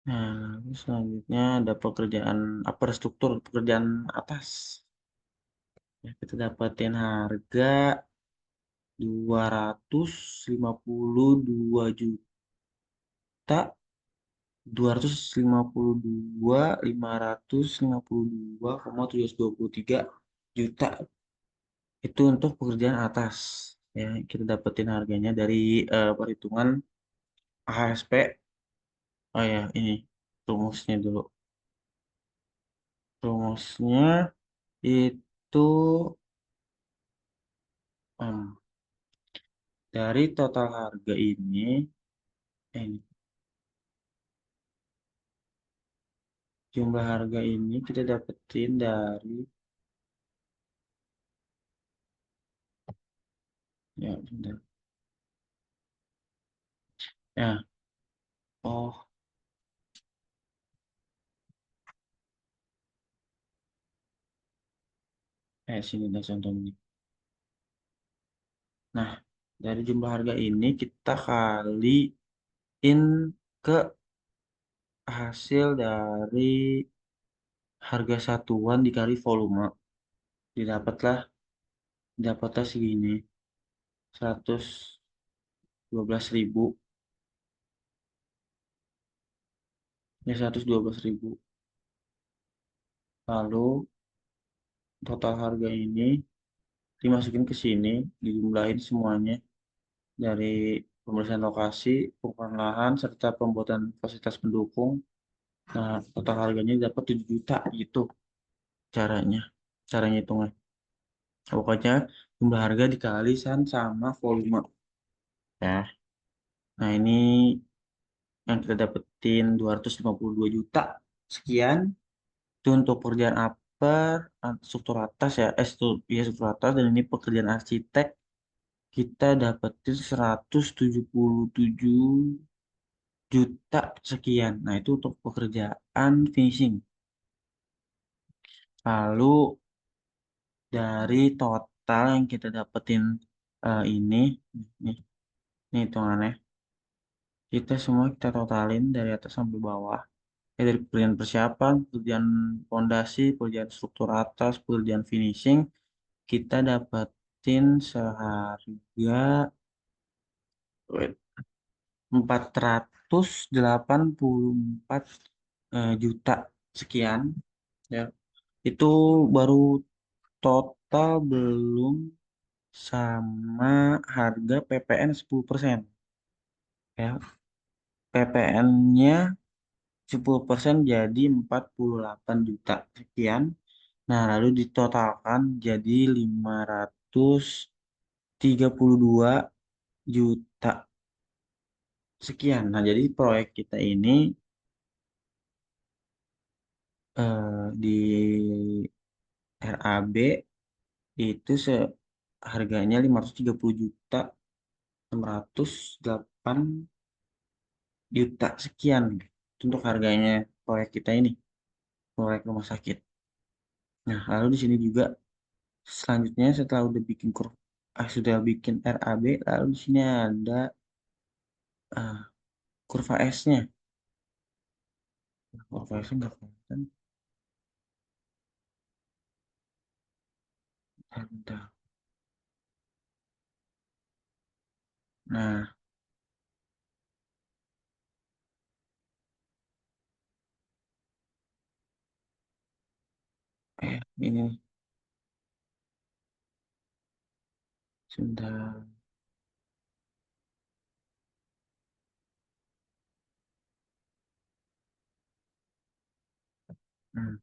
Nah, lalu selanjutnya ada pekerjaan upper struktur, pekerjaan atas. Ya, kita dapetin harga 252.552.552,723 itu untuk pekerjaan atas ya kita dapetin harganya dari perhitungan AHSP. Oh ya, ini rumusnya dulu. Rumusnya itu em, dari total harga ini jumlah harga ini kita dapetin dari ya bentar. Ya, oh, sini ada contohnya. Nah, dari jumlah harga ini kita kaliin ke hasil dari harga satuan dikali volume. Didapatlah dapatlah segini 112.000 ya 112.000. Lalu total harga ini dimasukin ke sini, dijumlahin semuanya dari pemeriksaan lokasi, pengukuran lahan, serta pembuatan fasilitas pendukung. Nah, total harganya dapat 7 juta gitu caranya. Caranya hitungnya. Pokoknya jumlah harga dikalikan sama volume. Ya. Nah, ini yang kita dapetin 252 juta. Sekian. Itu untuk pekerjaan upper, struktur atas ya. Ya, struktur atas. Dan ini pekerjaan arsitek. Kita dapetin 177 juta sekian. Nah, itu untuk pekerjaan finishing. Lalu dari total yang kita dapetin ini, nih, ini hitungannya. Kita semua kita totalin dari atas sampai bawah. Ya, dari pekerjaan persiapan, pekerjaan fondasi, pekerjaan struktur atas, pekerjaan finishing, kita dapetin seharga wait, 484 juta sekian. Ya, itu baru total belum sama harga PPN 10%. Ya, PPN-nya 10% jadi 48 juta sekian. Nah, lalu ditotalkan jadi 532 juta sekian. Nah, jadi proyek kita ini di RAB itu harganya 530.608 juta sekian. Itu untuk harganya proyek kita ini, proyek rumah sakit. Nah, lalu di sini juga selanjutnya setelah sudah bikin RAB, lalu di sini ada ah, kurva S-nya. Kurva S-nya nggak kelihatan. Bentar. Nah, ini sudah. Hmm,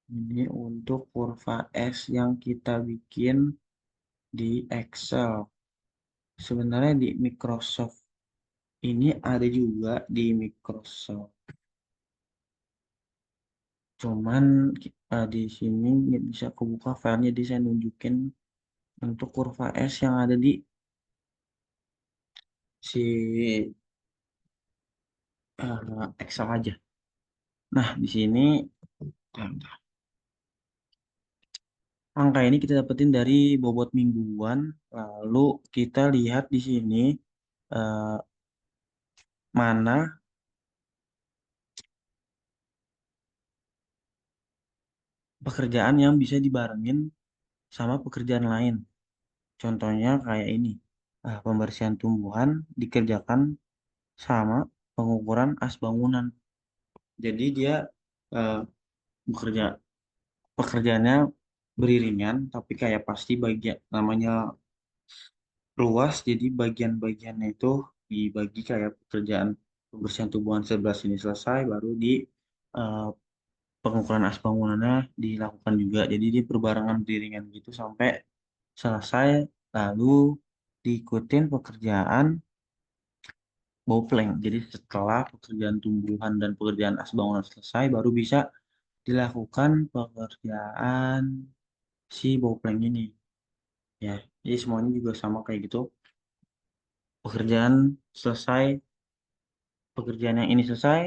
ini untuk kurva S yang kita bikin di Excel. Sebenarnya di Microsoft ini ada juga di Microsoft. Cuman di sini nggak bisa kebuka filenya, jadi saya nunjukin untuk kurva S yang ada di si Excel aja. Nah, di sini bentar. Angka ini kita dapetin dari bobot mingguan. Lalu kita lihat di sini eh, mana pekerjaan yang bisa dibarengin sama pekerjaan lain. Contohnya kayak ini. Pembersihan tumbuhan dikerjakan sama pengukuran as bangunan. Jadi dia eh, bekerja pekerjaannya beriringan, tapi kayak pasti bagian namanya luas. Jadi bagian-bagiannya itu dibagi kayak pekerjaan pembersihan tumbuhan sebelah sini selesai, baru di eh, pengukuran as bangunannya dilakukan juga. Jadi dia berbarengan beriringan gitu sampai selesai, lalu diikutin pekerjaan boplang. Jadi setelah pekerjaan tumbuhan dan pekerjaan as bangunan selesai, baru bisa dilakukan pekerjaan si boplang ini. Ya, jadi semuanya juga sama kayak gitu. Pekerjaan selesai, pekerjaan yang ini selesai,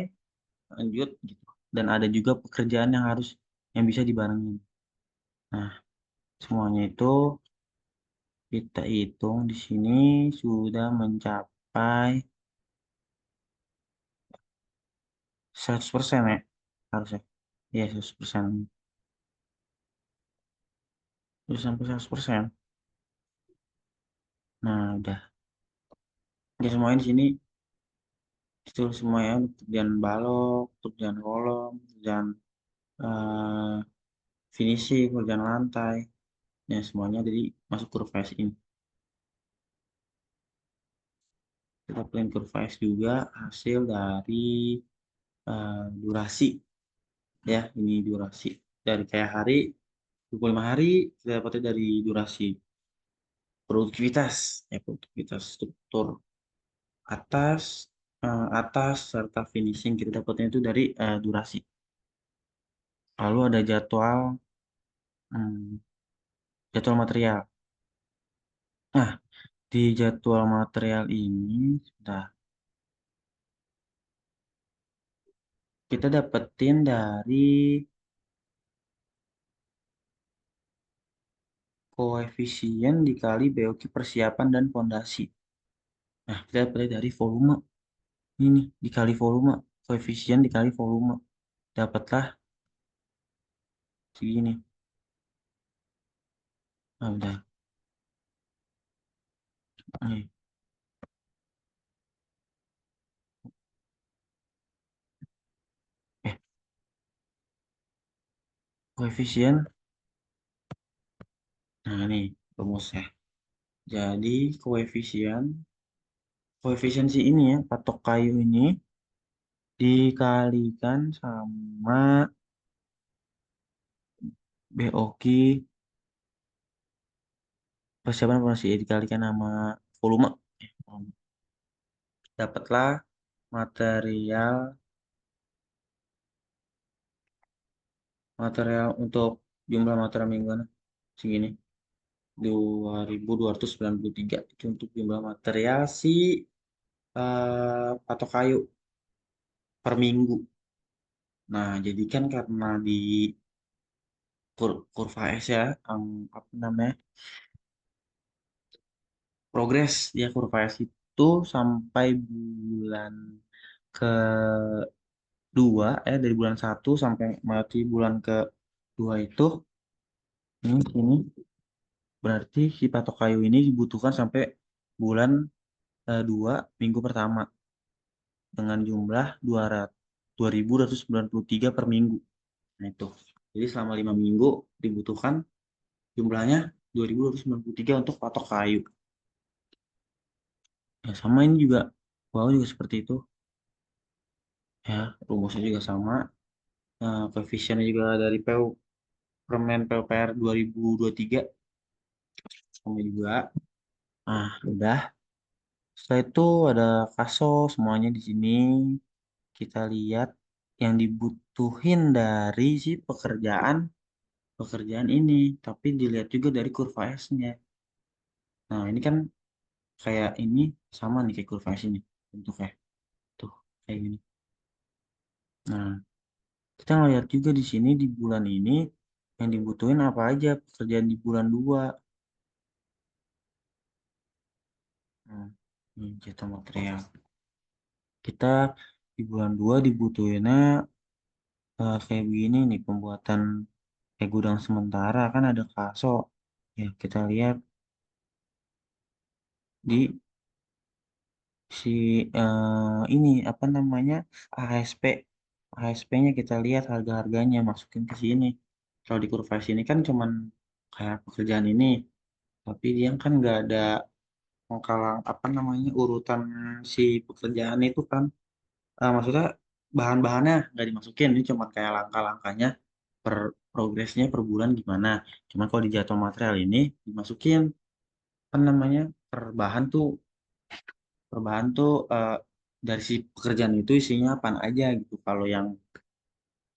lanjut gitu. Dan ada juga pekerjaan yang bisa dibarengin. Nah, semuanya itu kita hitung di sini sudah mencapai 100% ya, harusnya. Ya, 100%. Sudah sampai 100%. Nah, udah. Ya, semuanya di sini itu semuanya pekerjaan balok, pekerjaan kolom, pekerjaan eh, finishing, pekerjaan lantai. Ya, semuanya jadi masuk kurva S ini. Kita plan kurva S juga hasil dari durasi. Ya, ini durasi. Dari kayak hari, 25 hari, kita dapatnya dari durasi. Produktivitas, ya produktivitas struktur atas, atas serta finishing kita dapatnya itu dari durasi. Lalu ada hmm, jadwal material. Nah, di jadwal material ini, sudah kita dapetin dari koefisien dikali BOQ persiapan dan fondasi. Nah, kita dapetnya dari volume. Ini dikali volume, koefisien dikali volume. Dapatlah segini. Nah, udah. Nih. Eh, koefisien. Nah, ini rumusnya. Jadi, koefisiensi ini ya, patok kayu ini dikalikan sama BOQ persiapan fondasi, dikalikan sama volume. Dapatlah material material untuk jumlah material mingguan segini 2.293 itu untuk jumlah material si patok kayu per minggu. Nah, jadi kan karena di kurva S ya, apa namanya, progres ya kurva S itu sampai bulan kedua, dari bulan satu sampai mati bulan kedua itu, ini berarti si patok kayu ini dibutuhkan sampai bulan 2 minggu pertama dengan jumlah 2.293 per minggu. Nah itu. Jadi selama 5 minggu dibutuhkan jumlahnya 2.293 untuk patok kayu. Ya sama ini juga, wow juga seperti itu. Ya rumusnya juga sama. Koefisiennya juga dari permen PUPR 2023 sama juga. Udah. Setelah itu ada kasus semuanya di sini. Kita lihat yang dibutuhin dari si pekerjaan ini, tapi dilihat juga dari kurva S-nya. Nah, ini kan kayak ini sama nih kayak kurva S ini bentuknya. Tuh, kayak gini. Nah, kita ngeliat juga di sini di bulan ini yang dibutuhin apa aja pekerjaan di bulan 2. Nah, ini jatah material. Kita di bulan 2 dibutuhinnya kayak begini nih pembuatan kayak gudang sementara kan ada kaso. Ya, kita lihat di si ini apa namanya ASP. ASP-nya kita lihat harga-harganya masukin ke sini. Kalau di kurva sini kan cuman kayak pekerjaan ini, tapi dia kan nggak ada pengkalang apa namanya urutan si pekerjaan itu kan. Maksudnya bahan-bahannya nggak dimasukin, ini cuma kayak langkah-langkahnya per progresnya per bulan gimana. Cuma kalau di jadwal material ini dimasukin apa namanya per bahan tuh dari si pekerjaan itu isinya apa aja gitu. Kalau yang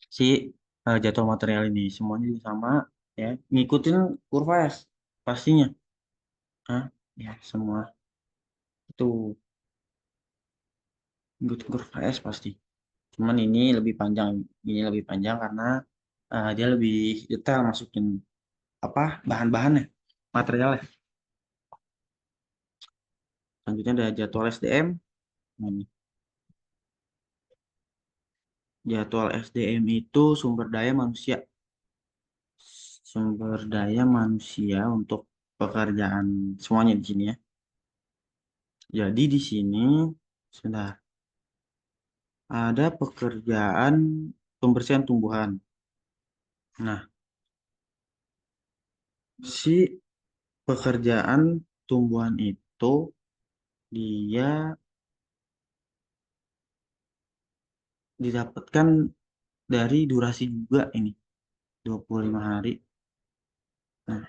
si jadwal material ini semuanya juga sama ya, ngikutin kurva S pastinya. Ya semua itu ngikutin kurva S pasti. Cuman ini lebih panjang karena dia lebih detail masukin apa bahan-bahannya, materialnya. Selanjutnya ada jadwal SDM. Nah, ini. Jadwal SDM itu sumber daya manusia. Sumber daya manusia untuk pekerjaan semuanya di sini ya. Jadi di sini sudah ada pekerjaan pembersihan tumbuhan. Nah, si pekerjaan tumbuhan itu dia didapatkan dari durasi juga ini 25 hari. Nah,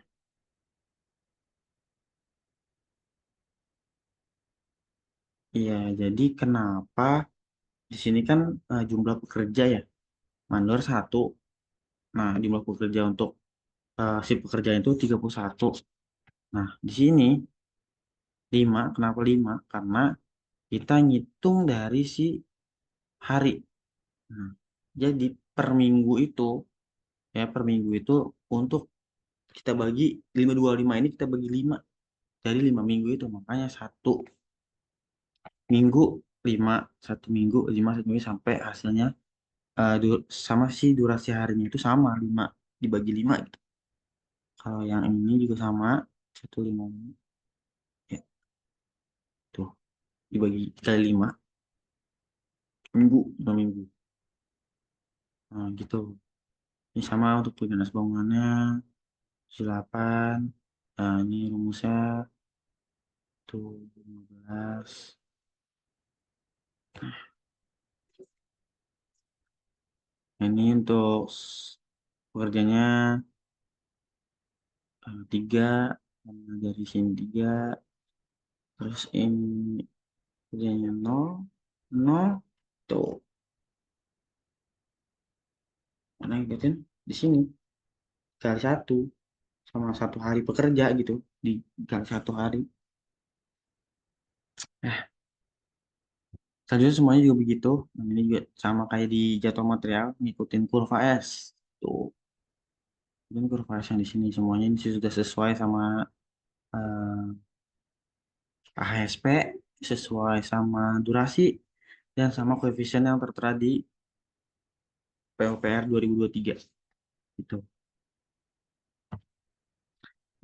iya jadi kenapa di sini kan jumlah pekerja ya mandor satu. Nah, jumlah pekerja untuk si pekerjaan itu 31. Nah, di sini 5. Kenapa 5? Karena kita ngitung dari si hari. Nah, jadi per minggu itu untuk kita bagi 525 ini kita bagi 5 dari 5 minggu itu. Makanya minggu 5, 1 minggu 5, 1 minggu sampai hasilnya sama si durasi harinya itu sama 5 dibagi 5 gitu. Kalau yang ini juga sama 1,5 ya tuh dibagi kali 5 minggu 5 minggu. Nah, gitu. Ini sama untuk tugas bangunannya silapan. Nah, ini rumusnya tuh 15. Ini untuk pekerjanya 3 dari sini 3 Terus ini kerjanya nol, nol, tuh. Mana yang ikutin? Di sini. Kali satu. Sama 1 hari bekerja gitu. Dikali 1 hari. Eh, selanjutnya semuanya juga begitu. Nah, ini juga sama kayak di jatuh material. Ngikutin kurva S. Tuh. Ini kurva S yang di sini. Semuanya ini sudah sesuai sama AHSP. Sesuai sama durasi. Dan sama koefisien yang tertera di PUPR 2023. Gitu.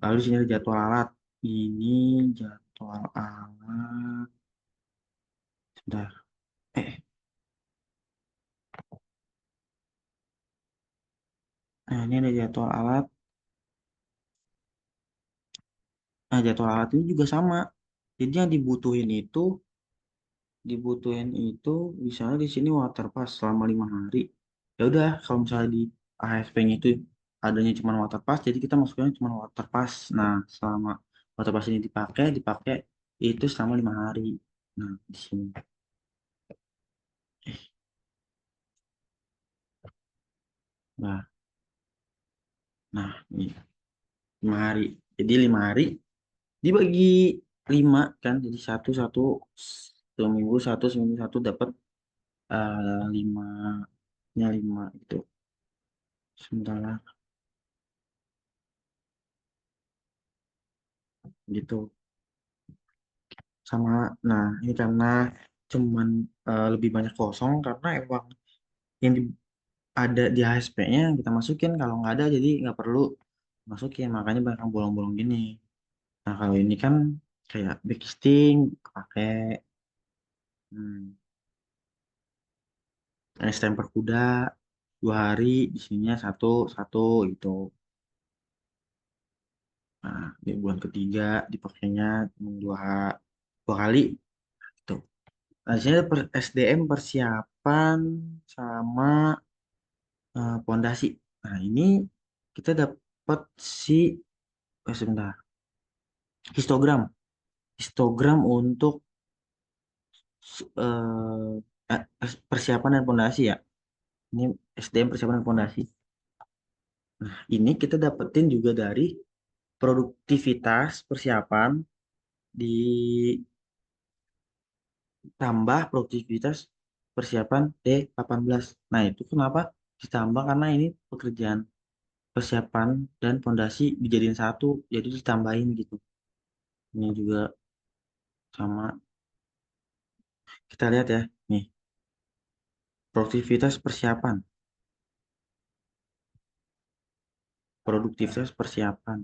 Lalu di sini ada jadwal alat. Ini jadwal alat. Sebentar. Nah, ini ada jadwal alat. Nah, jadwal alat ini juga sama. Jadi yang dibutuhin itu misalnya di sini water pass selama 5 hari. Ya udah, kalau misalnya di AHSP-nya itu adanya cuma water pass, jadi kita masuknya cuma water pass. Nah, selama water pass ini dipakai itu selama 5 hari. Nah, di sini. Nah, nah, ini 5 hari. Jadi 5 hari dibagi 5 kan, jadi satu satu seminggu satu dapat lima nya 5 itu. Sementara gitu sama. Nah, ini karena cuman lebih banyak kosong karena emang yang ada di HSP-nya yang kita masukin, kalau nggak ada jadi nggak perlu masukin, makanya banyak yang bolong-bolong gini. Nah, kalau ini kan kayak backsting pakai hmm, stemper kuda 2 hari, di sininya satu satu gitu. Nah, di bulan ketiga dipakainya cuma dua kali gitu. Nah, di sini ada SDM persiapan sama pondasi. Nah, ini kita dapat si sebentar, histogram. Histogram untuk persiapan dan pondasi ya. Ini SDM persiapan dan pondasi. Nah, ini kita dapetin juga dari produktivitas persiapan ditambah produktivitas persiapan D18. Nah, itu kenapa ditambah, karena ini pekerjaan persiapan dan pondasi dijadiin satu, jadi ditambahin gitu. Ini juga sama. Kita lihat ya, nih, produktivitas persiapan, produktivitas persiapan,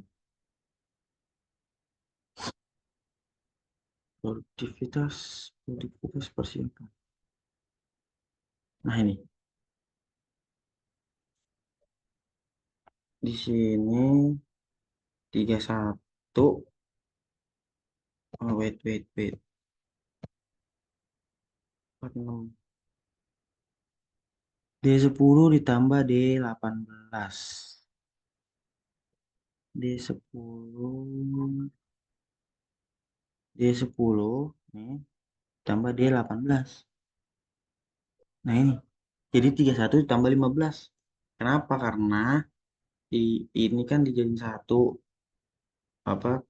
produktivitas persiapan. Nah, ini di sini 31. Oh, wait. 46. D10 ditambah D18. D10, D10 nih tambah D18. Nah, ini jadi 31 ditambah 15. Kenapa? Karena ini kan dijadiin satu apa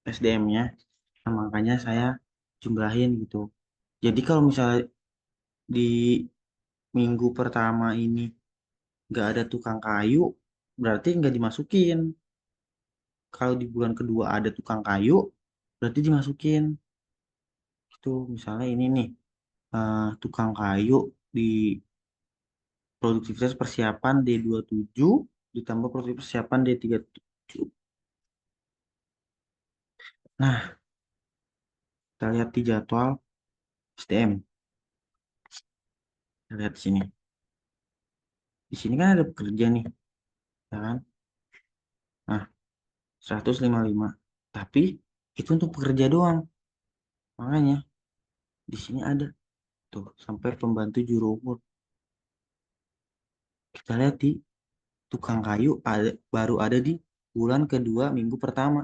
SDM-nya. Nah, makanya saya jumlahin gitu. Jadi kalau misalnya di minggu pertama ini nggak ada tukang kayu, berarti nggak dimasukin. Kalau di bulan kedua ada tukang kayu, berarti dimasukin. Itu misalnya ini nih, tukang kayu di produktivitas persiapan D27 ditambah produktivitas persiapan D37. Nah, kita lihat di jadwal STM. Kita lihat di sini. Di sini kan ada pekerja nih, ya kan? Nah, 155. Tapi itu untuk pekerja doang. Makanya di sini ada tuh sampai pembantu juru umur. Kita lihat di tukang kayu baru ada di bulan kedua minggu pertama.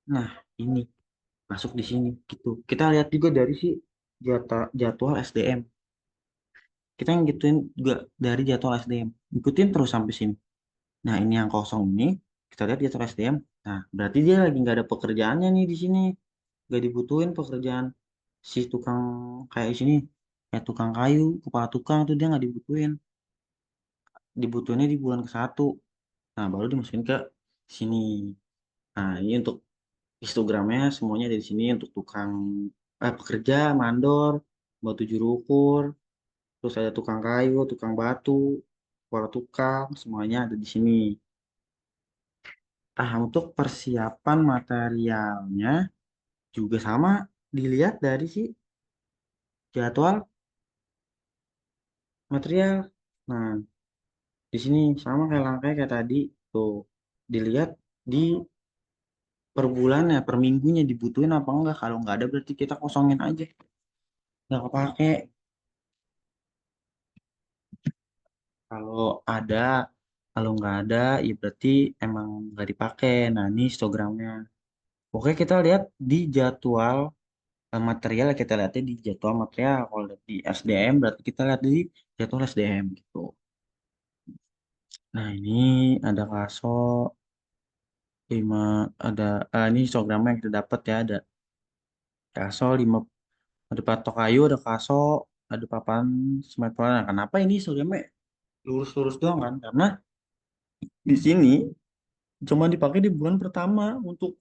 Nah, ini. masuk di sini gitu. Kita lihat juga dari si jadwal SDM. Kita ngikutin juga dari jadwal SDM. Ikutin terus sampai sini. Nah, ini yang kosong ini, kita lihat jadwal SDM. Nah, berarti dia lagi nggak ada pekerjaannya nih di sini. Nggak dibutuhin pekerjaan si tukang kayak di sini. Kayak tukang kayu, kepala tukang tuh dia nggak dibutuhin. Dibutuhinnya di bulan ke-1. Nah, baru dimasukin ke sini. Nah, ini untuk histogramnya semuanya dari sini untuk tukang pekerja, mandor, batu juru ukur, terus ada tukang kayu, tukang batu, kepala tukang, semuanya ada di sini. Nah, untuk persiapan materialnya juga sama dilihat dari si jadwal material. Nah, di sini sama kayak langkahnya kayak tadi tuh dilihat di per bulan ya, per minggunya dibutuhin apa enggak. Kalau nggak ada berarti kita kosongin aja, nggak kepake. Kalau ada, kalau nggak ada, ya berarti emang nggak dipakai. Nah, ini histogramnya. Oke, kita lihat di jadwal material, kita lihatnya di jadwal material. Kalau di SDM, berarti kita lihat di jadwal SDM gitu. Nah, ini ada kaso, 5, ada, ini histogramnya yang kita dapat ya, ada kaso 5, ada patok kayu, ada kaso, ada papan semen. Nah, kenapa ini histogramnya lurus-lurus doang kan? Karena di sini cuma dipakai di bulan pertama untuk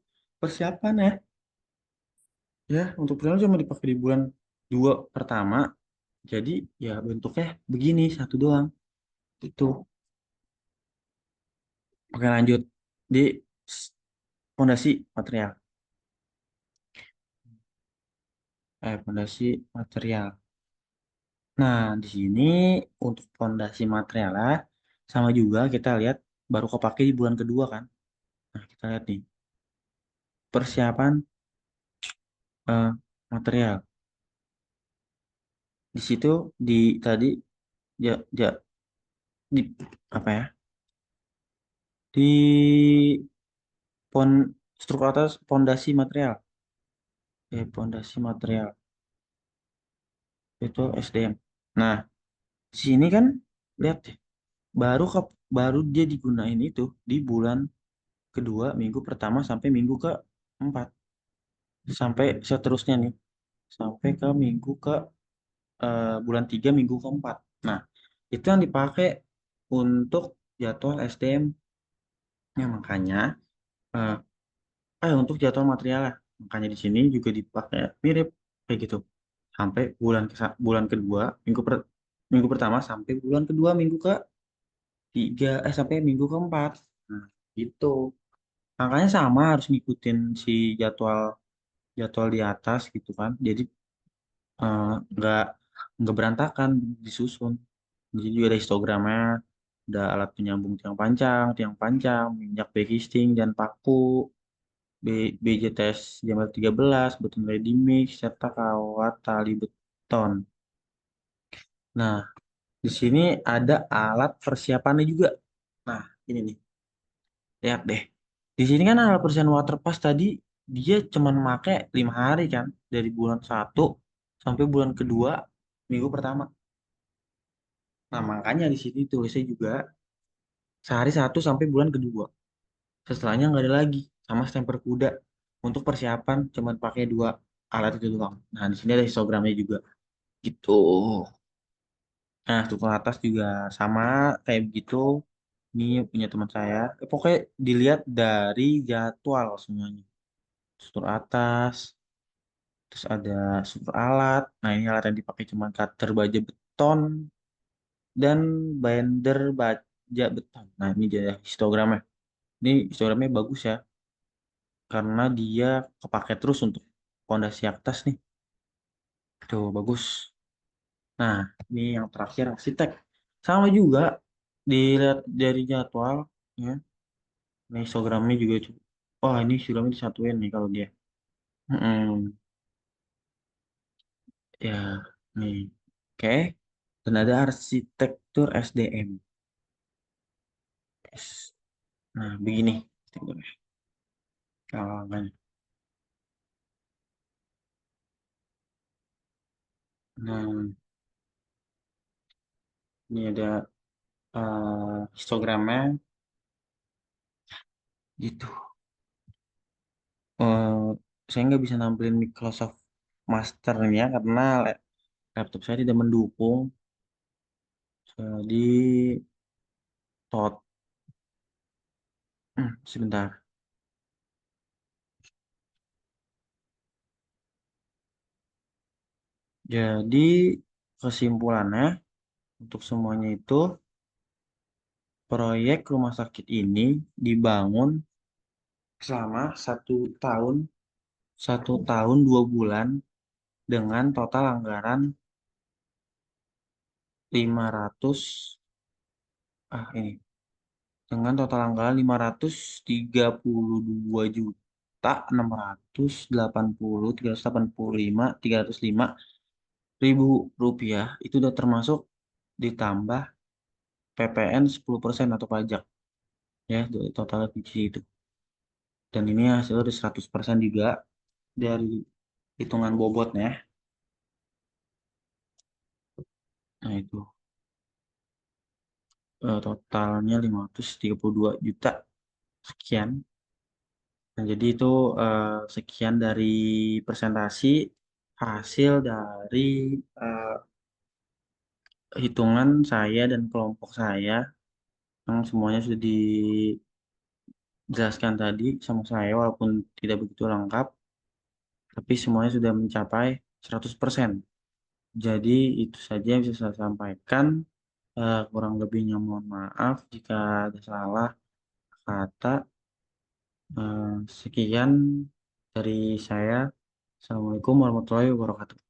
persiapan ya. Ya, untuk persiapan cuma dipakai di bulan 2 pertama. Jadi ya bentuknya begini satu doang. Itu. Oke, lanjut di s- fondasi material. Fondasi material. Nah, di sini untuk fondasi material lah, sama juga kita lihat baru kepake di bulan kedua kan. Nah, kita lihat nih persiapan material. Di situ di tadi ja, ja, di apa ya? Di pon struktur atas fondasi material. Fondasi material itu SDM. Nah, di sini kan lihat deh, baru ke baru dia digunain itu di bulan kedua, minggu pertama sampai minggu ke-4, sampai seterusnya nih, sampai ke minggu ke bulan 3 minggu ke-4. Nah, itu yang dipakai untuk jadwal SDM. Ya, makanya eh, untuk jadwal material lah. Makanya di sini juga dipakai mirip kayak gitu. Sampai bulan kedua, minggu pertama sampai bulan kedua, minggu ke-3, sampai minggu ke-4. Nah, gitu. Makanya sama harus ngikutin si jadwal jadwal di atas gitu kan. Jadi eh, nggak nggak berantakan disusun. Jadi juga ada histogramnya, ada alat penyambung tiang panjang, minyak backisting dan paku, BJTS jambal 13, beton ready mix, serta kawat tali beton. Nah, di sini ada alat persiapannya juga. Nah, ini nih, lihat deh. Di sini kan alat persiapan waterpass tadi dia cuman make 5 hari kan, dari bulan 1 sampai bulan kedua minggu pertama. Nah, makanya di sini tulisnya juga sehari 1 sampai bulan kedua. Setelahnya nggak ada lagi, sama stemper kuda. Untuk persiapan cuman pakai 2 alat itu doang. Nah, di sini ada histogramnya juga. Gitu. Nah, struktur atas juga sama kayak begitu. Ini punya teman saya. Pokoknya dilihat dari jadwal semuanya. Struktur atas, terus ada struktur alat. Nah, ini alat yang dipakai cuma cutter baja beton dan binder baja beton. Nah, ini dia histogramnya. Ini histogramnya bagus ya, karena dia kepake terus untuk pondasi atas nih. Tuh, bagus. Nah, ini yang terakhir arsitek. Sama juga dilihat dari jadwal ya. Ini histogramnya juga cukup. Oh, ini histogramnya disatuin nih kalau dia. Mm-mm. Ya, nih. Oke. Dan ada arsitektur SDM. Yes. Nah, begini. Arsitekturnya. Kawangan. Nah, ini ada histogramnya gitu. Eh, saya nggak bisa nampilin Microsoft Masternya karena laptop saya tidak mendukung. Jadi tot, sebentar. Jadi kesimpulannya untuk semuanya itu proyek rumah sakit ini dibangun selama 1 tahun 1 tahun 2 bulan dengan total anggaran 500 ini dengan total anggaran 532.385.305 ribu rupiah. Itu udah termasuk ditambah PPN 10% atau pajak ya total itu. Dan ini hasilnya udah 100% juga dari hitungan bobotnya. Nah itu totalnya 532 juta sekian. Nah, jadi itu eh, sekian dari presentasi hasil dari eh, hitungan saya dan kelompok saya yang semuanya sudah dijelaskan tadi sama saya walaupun tidak begitu lengkap, tapi semuanya sudah mencapai 100%. Jadi itu saja yang bisa saya sampaikan. Kurang lebihnya mohon maaf jika ada salah kata. Eh, Sekian dari saya. Assalamualaikum warahmatullahi wabarakatuh.